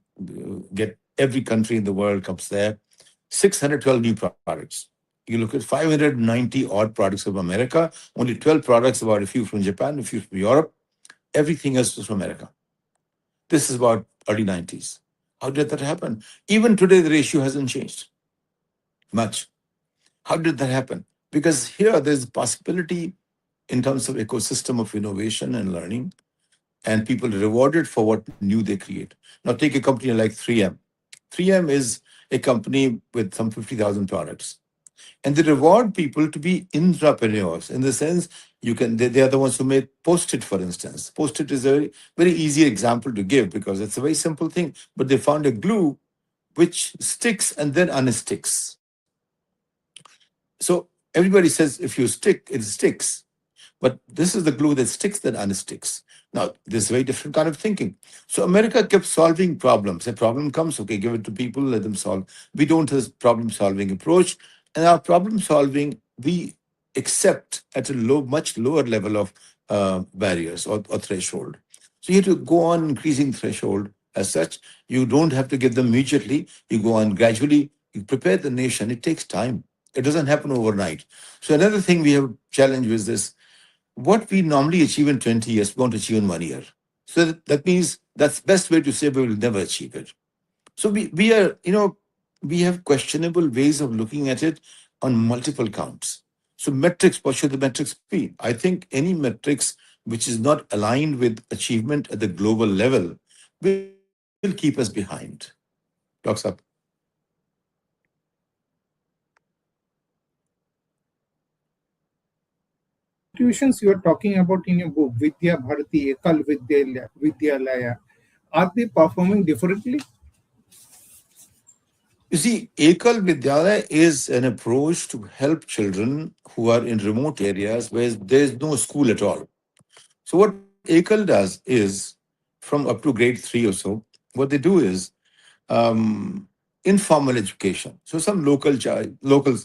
get every country in the world comes there. 612 new products. You look at 590 odd products from America, only 12 products, about a few from Japan, a few from Europe. Everything else was from America. This is about early 90s. How did that happen? Even today, the ratio hasn't changed much. How did that happen? Because here there's a possibility in terms of ecosystem of innovation and learning, and people are rewarded for what new they create. Now take a company like 3M. 3M is a company with some 50,000 products. And they reward people to be intrapreneurs in the sense they are the ones who made Post-it, for instance. Post-it is a very easy example to give because it's a very simple thing, but they found a glue which sticks and then unsticks. So everybody says if you stick, it sticks. But this is the glue that sticks, that unsticks. Now, this is a very different kind of thinking. So America kept solving problems. A problem comes, okay, give it to people, let them solve. We don't have a problem-solving approach. And our problem-solving, we accept at a much lower level of barriers or threshold. So you have to go on increasing threshold as such. You don't have to give them immediately. You go on gradually. You prepare the nation. It takes time. It doesn't happen overnight. So another thing we have challenged with this, what we normally achieve in 20 years, we won't achieve in 1 year. So that means that's best way to say we will never achieve it. So we are, we have questionable ways of looking at it on multiple counts. So metrics, what should the metrics be? I think any metrics which is not aligned with achievement at the global level will keep us behind. Talks up. Institutions you are talking about in your book, Vidya Bharati, Ekal Vidyalaya, are they performing differently? You see, Ekal Vidyalaya is an approach to help children who are in remote areas where there is no school at all. So what Ekal does is, from up to grade 3 or so, what they do is um, informal education. So some local child, local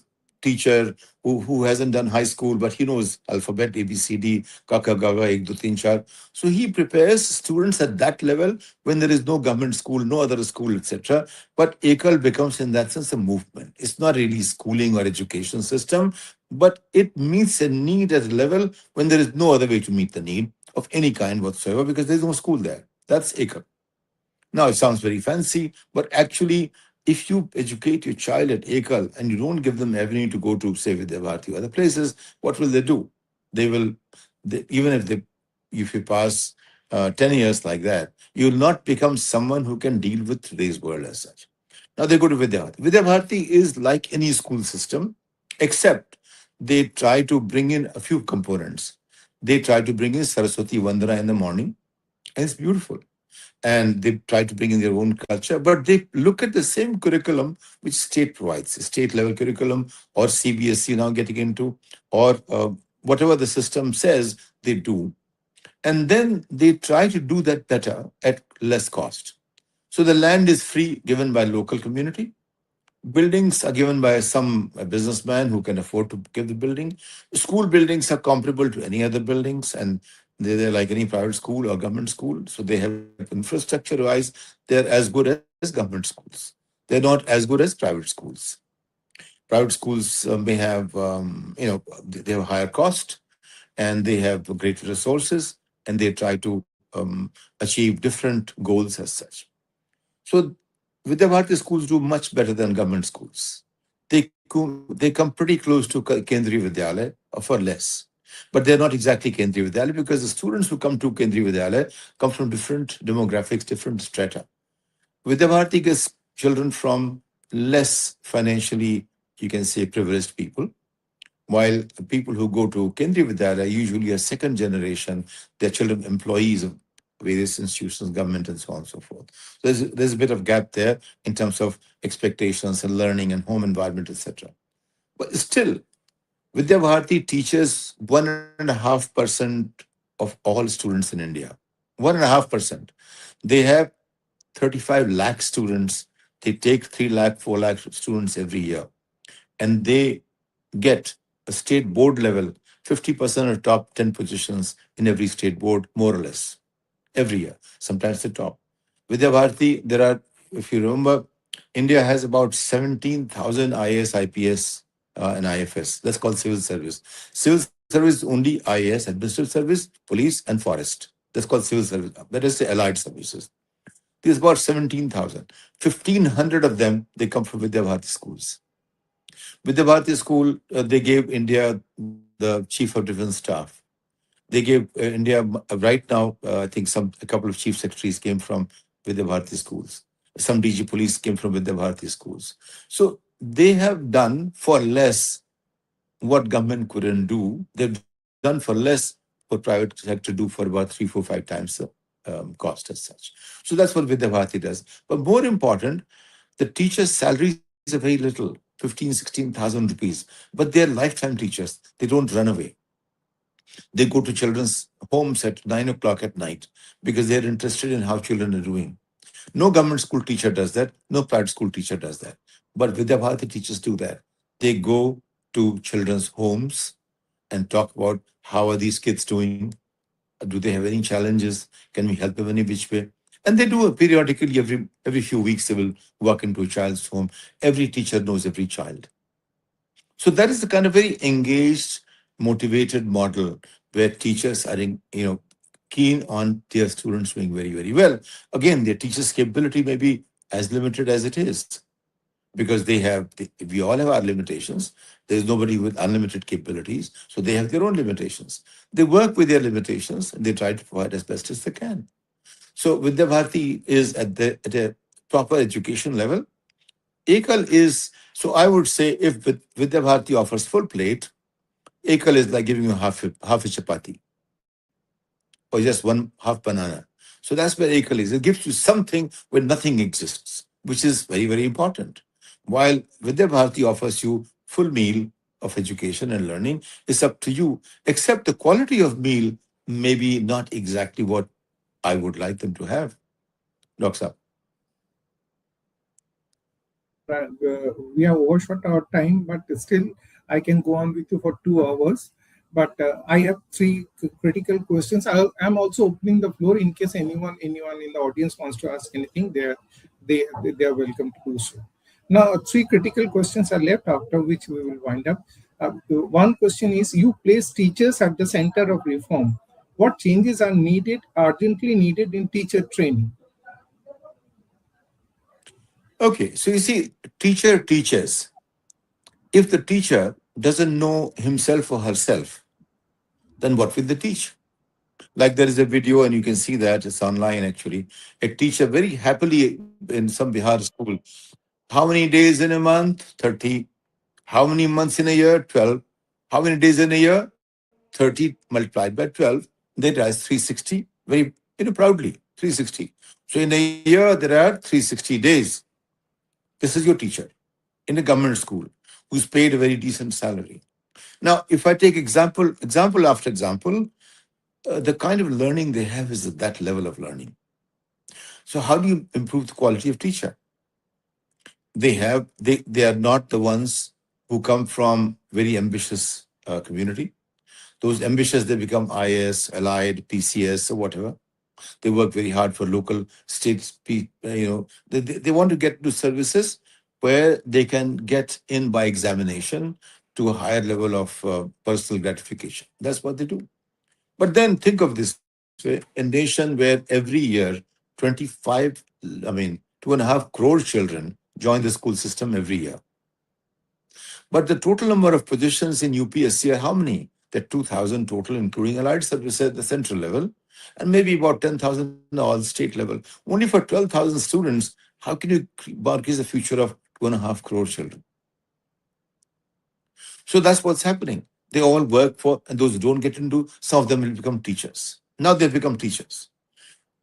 teacher who hasn't done high school, but he knows alphabet, A, B, C, D, Kaka, Gaga, Ek, Do, Teen, Char. So he prepares students at that level when there is no government school, no other school, etc. But Ekal becomes in that sense a movement. It's not really schooling or education system, but it meets a need at a level when there is no other way to meet the need of any kind whatsoever because there's no school there. That's Ekal. Now, it sounds very fancy, but actually, if you educate your child at Ekal and you don't give them avenue to go to, say, Vidyabharati or other places, what will they do? They will, even if you pass 10 years like that, you will not become someone who can deal with today's world as such. Now they go to Vidyabharati. Vidyabharati is like any school system, except they try to bring in a few components. They try to bring in Saraswati Vandana in the morning, and it's beautiful, and they try to bring in their own culture, but they look at the same curriculum which state provides, a state level curriculum or CBSE now getting into, or whatever the system says they do. And then they try to do that better at less cost. So the land is free, given by local community. Buildings are given by some businessman who can afford to give the building. School buildings are comparable to any other buildings, and they're like any private school or government school. So they have infrastructure-wise, they're as good as government schools. They're not as good as private schools. Private schools may have, they have a higher cost, and they have greater resources, and they try to achieve different goals as such. So Vidyabharati schools do much better than government schools. They come pretty close to Kendriya Vidyalaya for less. But they're not exactly Kendriya Vidyalaya because the students who come to Kendriya Vidyalaya come from different demographics, different strata. Vidyabharati gets children from less financially, you can say, privileged people, while people who go to Kendriya Vidyalaya usually are second generation, they're children employees of various institutions, government, and so on and so forth. So there's a bit of gap there in terms of expectations and learning and home environment, etc. But still, Vidya Bharati teaches 1.5% of all students in India. 1.5%. They have 35 lakh students. They take 3 lakh, 4 lakh students every year. And they get a state board level 50% of top 10 positions in every state board, more or less, every year, sometimes the top. Vidya Bharati, there are, if you remember, India has about 17,000 IAS, IPS, and IFS. That's called civil service. Civil service only IAS, administrative service, police, and forest. That's called civil service. That is the allied services. There's about 17,000. 1,500 of them, they come from Vidya Bharati schools. With the Bharati school, they gave India the chief of defense staff. They gave India right now. I think a couple of chief secretaries came from Vidya Bharati schools. Some DG police came from Vidya Bharati schools. So they have done for less what government couldn't do. They've done for less what private sector do for about 3, 4, 5 times the cost as such. So that's what Vidya Bharati does. But more important, the teachers' salaries are very little, 15, 16,000 rupees, but they're lifetime teachers. They don't run away. They go to children's homes at 9 o'clock at night because they're interested in how children are doing. No government school teacher does that. No private school teacher does that. But Vidya Bharati teachers do that. They go to children's homes and talk about how are these kids doing? Do they have any challenges? Can we help them any which way? And they do it periodically, every few weeks, they will walk into a child's home. Every teacher knows every child. So that is the kind of very engaged, motivated model where teachers are, keen on their students doing very, very well. Again, their teachers' capability may be as limited as it is because we all have our limitations. There's nobody with unlimited capabilities, so they have their own limitations. They work with their limitations and they try to provide as best as they can. So Vidya Bharati is at a proper education level. Ekal is, so I would say if Vidya Bharati offers full plate, Ekal is like giving you half a chapati or just one half banana. So that's where Ekal is. It gives you something where nothing exists, which is very, very important. While Vidya Bharati offers you full meal of education and learning, it's up to you, except the quality of meal may be not exactly what I would like them to have. Doctor. We have overshot our time, but still I can go on with you for 2 hours. But I have three critical questions. I'm also opening the floor in case anyone in the audience wants to ask anything. They are welcome to do so. Now, three critical questions are left, after which we will wind up. One question is: you place teachers at the center of reform. What changes are urgently needed in teacher training? Okay, so you see, teacher teaches. If the teacher doesn't know himself or herself, then what will they teach? Like there is a video, and you can see that it's online actually. A teacher very happily in some Bihar school. How many days in a month? 30. How many months in a year? 12. How many days in a year? 30 multiplied by 12. They rise 360. Very, proudly, 360. So in a year, there are 360 days. This is your teacher in a government school who's paid a very decent salary. Now, if I take example after example, the kind of learning they have is at that level of learning. So how do you improve the quality of teacher? They are not the ones who come from very ambitious community. Those ambitious, they become IS, allied, PCS, or whatever. They work very hard for local states. They want to get to services where they can get in by examination to a higher level of personal gratification. That's what they do. But then think of this way, a nation where every year 25, 2.5 crore children join the school system every year. But the total number of positions in UPSC are how many? There are 2,000 total, including allied services at the central level, and maybe about 10,000 all state level. Only for 12,000 students, how can you mortgage the future of 2.5 crore children? So that's what's happening. They all work for, and those who don't get into, some of them will become teachers. Now they've become teachers.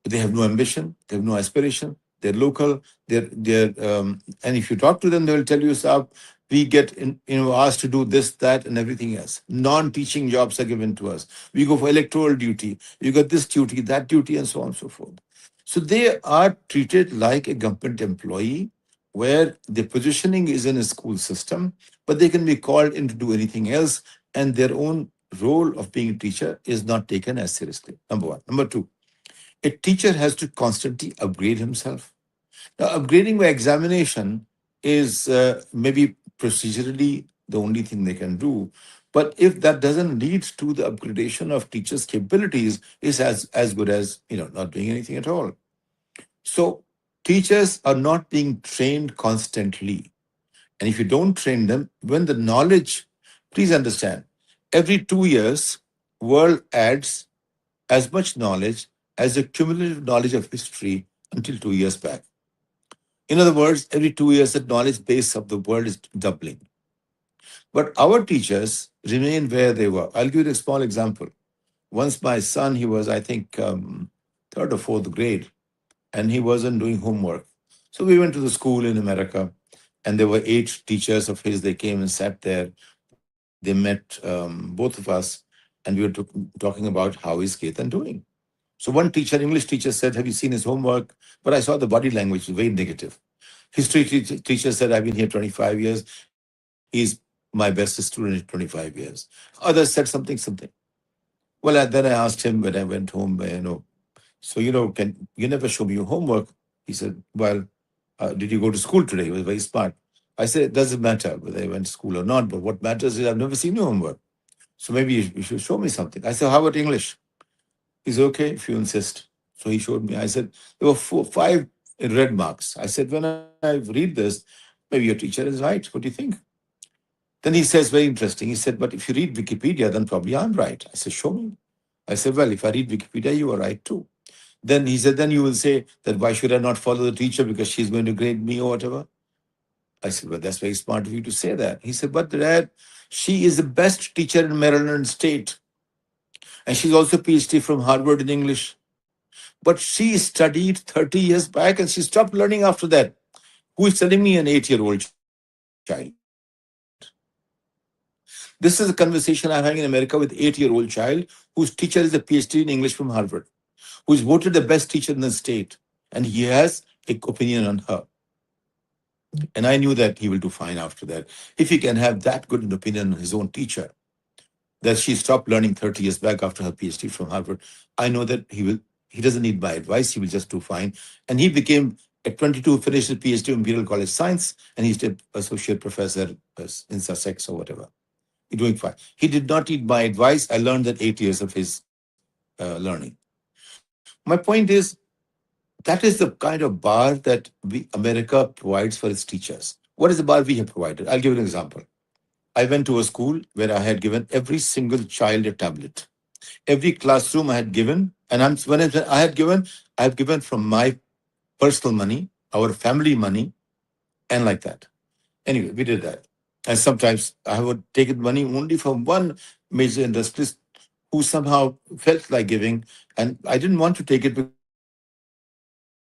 They have no ambition, they have no aspiration, they're local, and if you talk to them, they'll tell you, "Sir, we get asked to do this, that, and everything else. Non-teaching jobs are given to us. We go for electoral duty. You got this duty, that duty, and so on and so forth." So they are treated like a government employee, where the positioning is in a school system, but they can be called in to do anything else, and their own role of being a teacher is not taken as seriously. Number one. Number two, a teacher has to constantly upgrade himself. Now, upgrading by examination is maybe procedurally the only thing they can do. But if that doesn't lead to the upgradation of teachers' capabilities, is as good as not doing anything at all. So teachers are not being trained constantly. And if you don't train them, when the knowledge, please understand, every 2 years, world adds as much knowledge as the cumulative knowledge of history until 2 years back. In other words, every 2 years, the knowledge base of the world is doubling. But our teachers remain where they were. I'll give you a small example. Once my son, he was, I think, third or fourth grade, and he wasn't doing homework. So we went to the school in America, and there were 8 teachers of his. They came and sat there. They met both of us, and we were talking about how is Ketan doing. So one teacher, English teacher, said, "Have you seen his homework?" But I saw the body language was very negative. History teacher said, "I've been here 25 years. He's my best student in 25 years." Others said something. Well, then I asked him when I went home, so, can you never show me your homework? He said, "Well, did you go to school today?" He was very smart. I said, "It doesn't matter whether I went to school or not, but what matters is I've never seen your homework. So maybe you should show me something." I said, "How about English?" He's okay if you insist. So he showed me. I said, there were 5 in red marks. I said, when I read this, maybe your teacher is right. What do you think? Then he says, very interesting. He said, but if you read Wikipedia, then probably I'm right. I said, show me. I said, well, if I read Wikipedia, you are right too. Then he said, then you will say that why should I not follow the teacher because she's going to grade me or whatever? I said, well, that's very smart of you to say that. He said, but Dad, she is the best teacher in Maryland State. And she's also PhD from Harvard in English. But she studied 30 years back and she stopped learning after that. Who is telling me an 8-year-old child? This is a conversation I'm having in America with 8-year-old child whose teacher is a PhD in English from Harvard, who is voted the best teacher in the state, and he has an opinion on her. And I knew that he will do fine after that. If he can have that good an opinion on his own teacher, that she stopped learning 30 years back after her PhD from Harvard, I know that he doesn't need my advice. He will just do fine. And he became at 22, finished his PhD in Imperial College Science, and he's an associate professor in Sussex or whatever. He's doing fine. He did not need my advice. I learned that 8 years of his learning. My point is, that is the kind of bar that America provides for its teachers. What is the bar we have provided? I'll give you an example. I went to a school where I had given every single child a tablet. Every classroom I had given, and I have given from my personal money, our family money, and like that. Anyway, we did that. And sometimes I would take it money only from one major industrialist who somehow felt like giving. And I didn't want to take it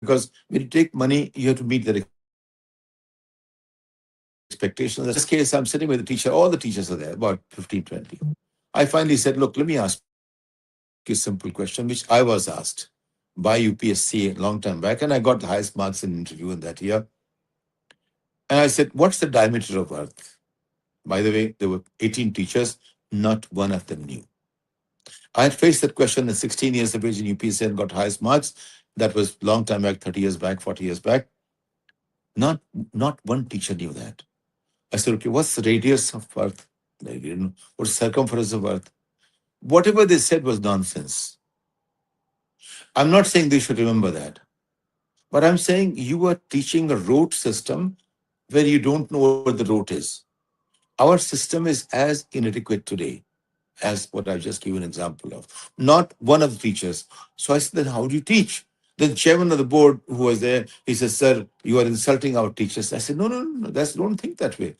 because when you take money, you have to meet their expectations. In this case, I'm sitting with the teacher. All the teachers are there, about 15, 20. I finally said, look, let me ask you a simple question, which I was asked by UPSC a long time back. And I got the highest marks in interview in that year. And I said, what's the diameter of Earth? By the way, there were 18 teachers, not one of them knew. I had faced that question at 16 years of age in UPSC and got highest marks. That was long time back, 30 years back, 40 years back. Not one teacher knew that. I said, okay, what's the radius of Earth? They didn't know. What's circumference of Earth? Whatever they said was nonsense. I'm not saying they should remember that. But I'm saying you are teaching a rote system where you don't know what the rote is. Our system is as inadequate today as what I've just given an example of. Not one of the teachers. So I said, then how do you teach? The chairman of the board who was there, he said, sir, you are insulting our teachers. I said, no, don't think that way.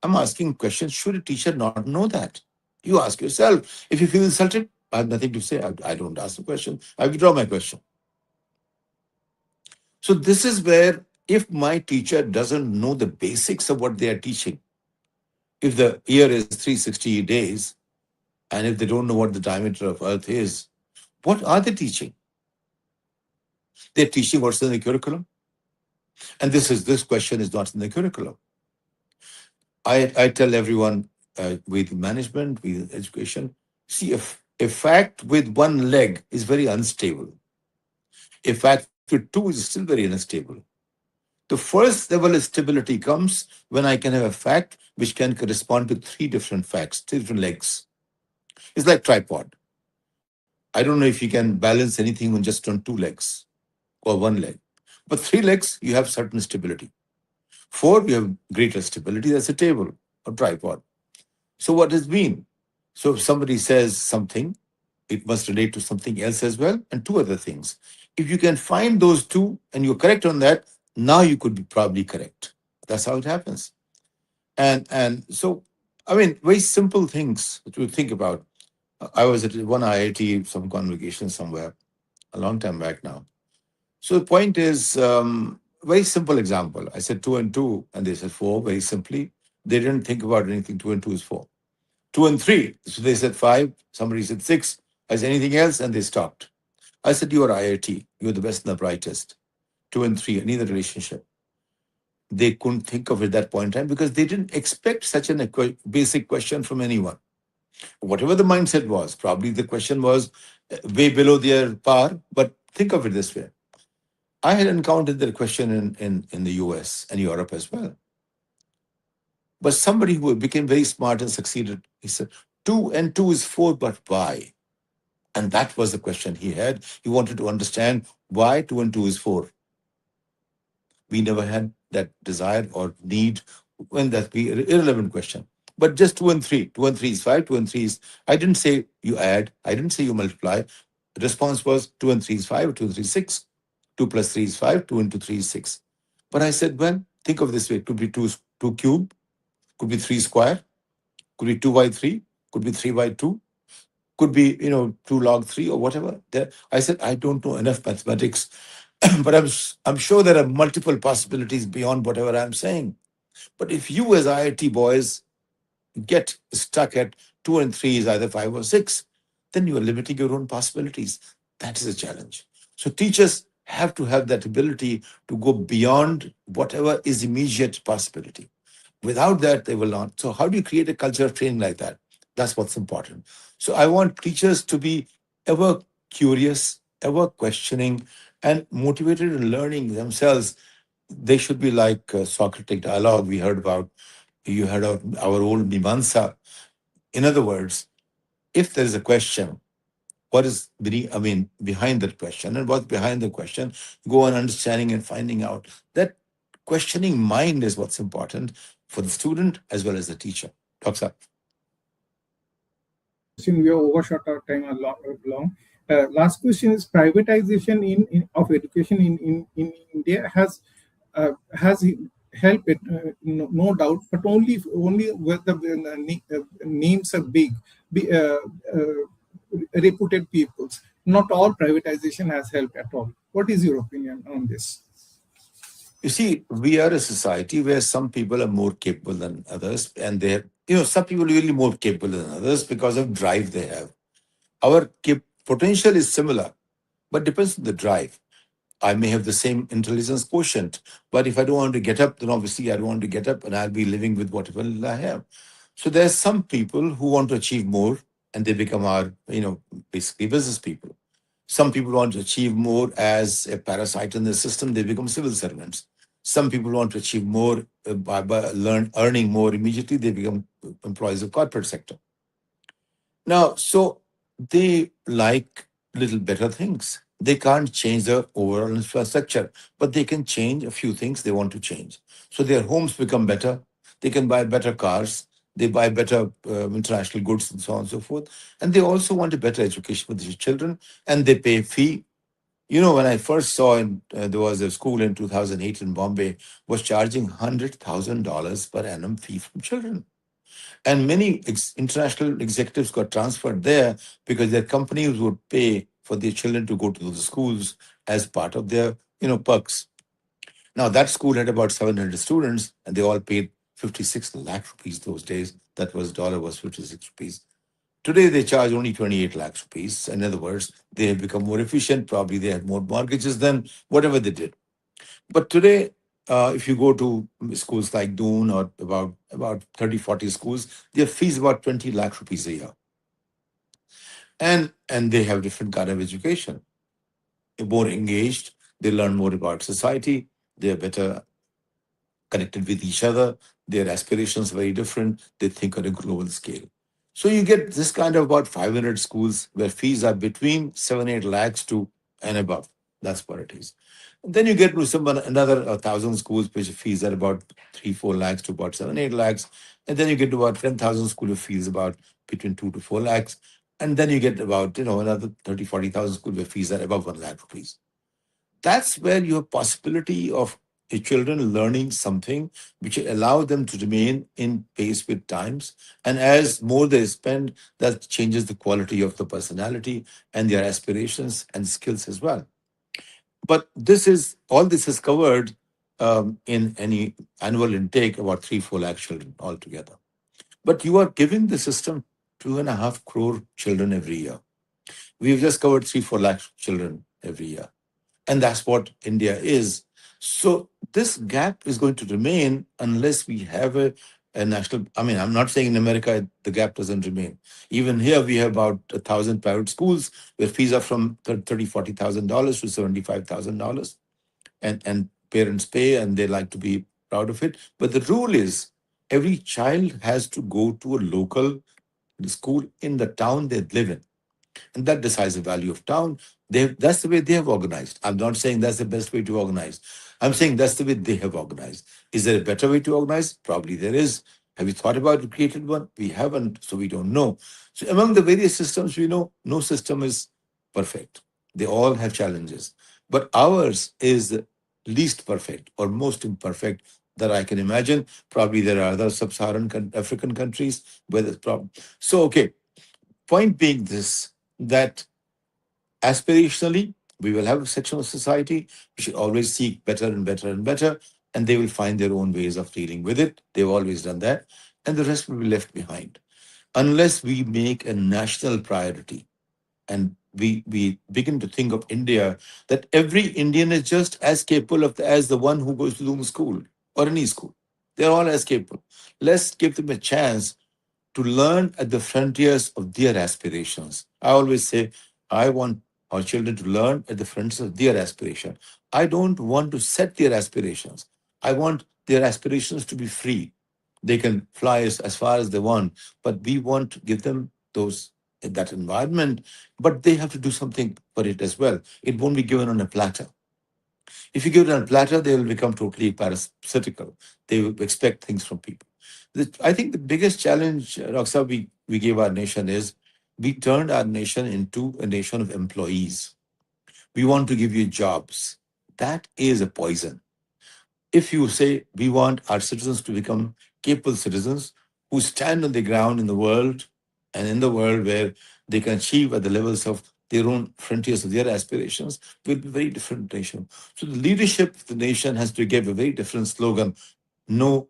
I'm asking questions. Should a teacher not know that? You ask yourself. If you feel insulted, I have nothing to say. I don't ask the question. I withdraw my question. So this is where if my teacher doesn't know the basics of what they are teaching, if the year is 360 days, and if they don't know what the diameter of Earth is, what are they teaching? They're teaching what's in the curriculum. And this question is not in the curriculum. I tell everyone with management, with education, see, if a fact with one leg is very unstable. A fact with two is still very unstable. The first level of stability comes when I can have a fact which can correspond to three different facts, three different legs. It's like tripod. I don't know if you can balance anything on two legs or one leg. But three legs, you have certain stability. Four, you have greater stability. That's a table or tripod. So what does it mean? So if somebody says something, it must relate to something else as well, and two other things. If you can find those two and you're correct on that, now you could be probably correct. That's how it happens. And so, I mean, very simple things to think about. I was at one IIT, some convocation somewhere, a long time back now. So the point is, very simple example. I said two and two, and they said four, very simply. They didn't think about anything. Two and two is four. Two and three. So they said five. Somebody said six. I said anything else, and they stopped. I said, you are IIT. You're the best and the brightest. Two and three, any other relationship. They couldn't think of it at that point in time because they didn't expect such an basic question from anyone. Whatever the mindset was, probably the question was way below their par. But think of it this way. I had encountered that question in the US and Europe as well. But somebody who became very smart and succeeded, he said, two and two is four, but why? And that was the question he had. He wanted to understand why two and two is four. We never had that desire or need when that be an irrelevant question. But just two and three. Two and three is five, two and three is. I didn't say you add, I didn't say you multiply. The response was two and three is five, two and three is six. Two plus three is five, two into three is six. But I said, well, think of this way. It could be two cube, could be three square, could be two by three, could be three by two, could be, two log three or whatever. There, I said, I don't know enough mathematics, but I'm sure there are multiple possibilities beyond whatever I'm saying. But if you as IIT boys get stuck at two and three is either five or six, then you are limiting your own possibilities. That is a challenge. So teachers have to have that ability to go beyond whatever is immediate possibility. Without that, they will not. So how do you create a culture of training like that? That's what's important. So I want teachers to be ever curious, ever questioning, and motivated in learning themselves. They should be like Socratic dialogue we heard about. You heard of our old Mimamsa. In other words, if there is a question, what is behind that question, and what's behind the question, go on understanding and finding out. That questioning mind is what's important for the student as well as the teacher. Doctor. Question, we have overshot our time a lot long. Last question is privatization of education in India has helped it, no doubt, but only where the names are big reputed peoples. Not all privatization has helped at all. What is your opinion on this? You see, we are a society where some people are more capable than others, and some people are really more capable than others because of drive they have. Our potential is similar, but depends on the drive. I may have the same intelligence quotient, but if I don't want to get up, then obviously I don't want to get up and I'll be living with whatever I have. So there's some people who want to achieve more and they become our, basically business people. Some people want to achieve more as a parasite in the system, they become civil servants. Some people want to achieve more by earning more immediately, they become employees of corporate sector. Now, so they like little better things. They can't change the overall infrastructure, but they can change a few things they want to change. So their homes become better. They can buy better cars. They buy better international goods and so on and so forth. And they also want a better education for their children, and they pay a fee. When I first saw there was a school in 2008 in Bombay was charging $100,000 per annum fee from children. And many international executives got transferred there because their companies would pay for their children to go to the schools as part of their, perks. Now, that school had about 700 students, and they all paid 56 lakh rupees those days. That was dollar was 56 rupees. Today, they charge only 28 lakhs rupees. In other words, they have become more efficient. Probably they had more mortgages than whatever they did. But today, if you go to schools like Doon or about 30, 40 schools, their fees about 20 lakh rupees a year. And they have different kind of education. They're more engaged, they learn more about society, they're better connected with each other, their aspirations are very different, they think on a global scale. So you get this kind of about 500 schools where fees are between 7, 8 lakhs to and above. That's what it is. And then you get to some another 1,000 schools which fees are about 3, 4 lakhs to about 7, 8 lakhs. And then you get to about 10,000 school of fees about between 2 to 4 lakhs. And then you get about, another 30, 40,000 school where fees are above 1 lakh rupees. That's where you have possibility of a children learning something which will allow them to remain in pace with times. And as more they spend, that changes the quality of the personality and their aspirations and skills as well. But all this is covered in any annual intake, about 3, 4 lakh children altogether. But you are giving the system 2.5 crore children every year. We've just covered 3, 4 lakh children every year. And that's what India is. So this gap is going to remain unless we have a national. I mean, I'm not saying in America the gap doesn't remain. Even here, we have about 1,000 private schools where fees are from $30,000, $40,000 to $75,000. And parents pay and they like to be proud of it. But the rule is every child has to go to a local school in the town they live in, and that decides the value of town. That's the way they have organized. I'm not saying that's the best way to organize. I'm saying that's the way they have organized. Is there a better way to organize? Probably there is. Have you thought about the created one? We haven't, so we don't know. So among the various systems we know, no system is perfect. They all have challenges. But ours is the least perfect or most imperfect that I can imagine. Probably there are other sub-Saharan African countries where there's problem. So, okay, point being this, that aspirationally, we will have a section of society. We should always seek better and better and better, and they will find their own ways of dealing with it. They've always done that, and the rest will be left behind. Unless we make a national priority and we begin to think of India, that every Indian is just as capable as the one who goes to Doom school or any school. They're all as capable. Let's give them a chance to learn at the frontiers of their aspirations. I always say, I want our children to learn at the frontiers of their aspiration. I don't want to set their aspirations. I want their aspirations to be free. They can fly as far as they want, but we want to give them that environment, but they have to do something for it as well. It won't be given on a platter. If you give it on a platter, they will become totally parasitical. They will expect things from people. I think the biggest challenge, Raksa, we gave our nation is we turned our nation into a nation of employees. We want to give you jobs. That is a poison. If you say we want our citizens to become capable citizens who stand on the ground in the world and in the world where they can achieve at the levels of their own frontiers of their aspirations, will be a very different nation. So the leadership of the nation has to give a very different slogan. No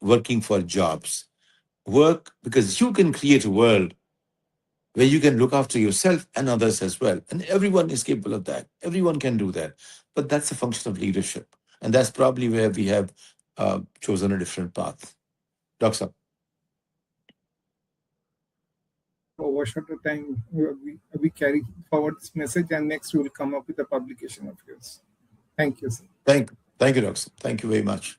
working for jobs. Work because you can create a world where you can look after yourself and others as well. And everyone is capable of that. Everyone can do that. But that's a function of leadership. And that's probably where we have chosen a different path. Doctor. We have overshot the time. We carry forward this message, and next we will come up with a publication of yours. Thank you, sir. Thank you, Doctor. Thank you very much.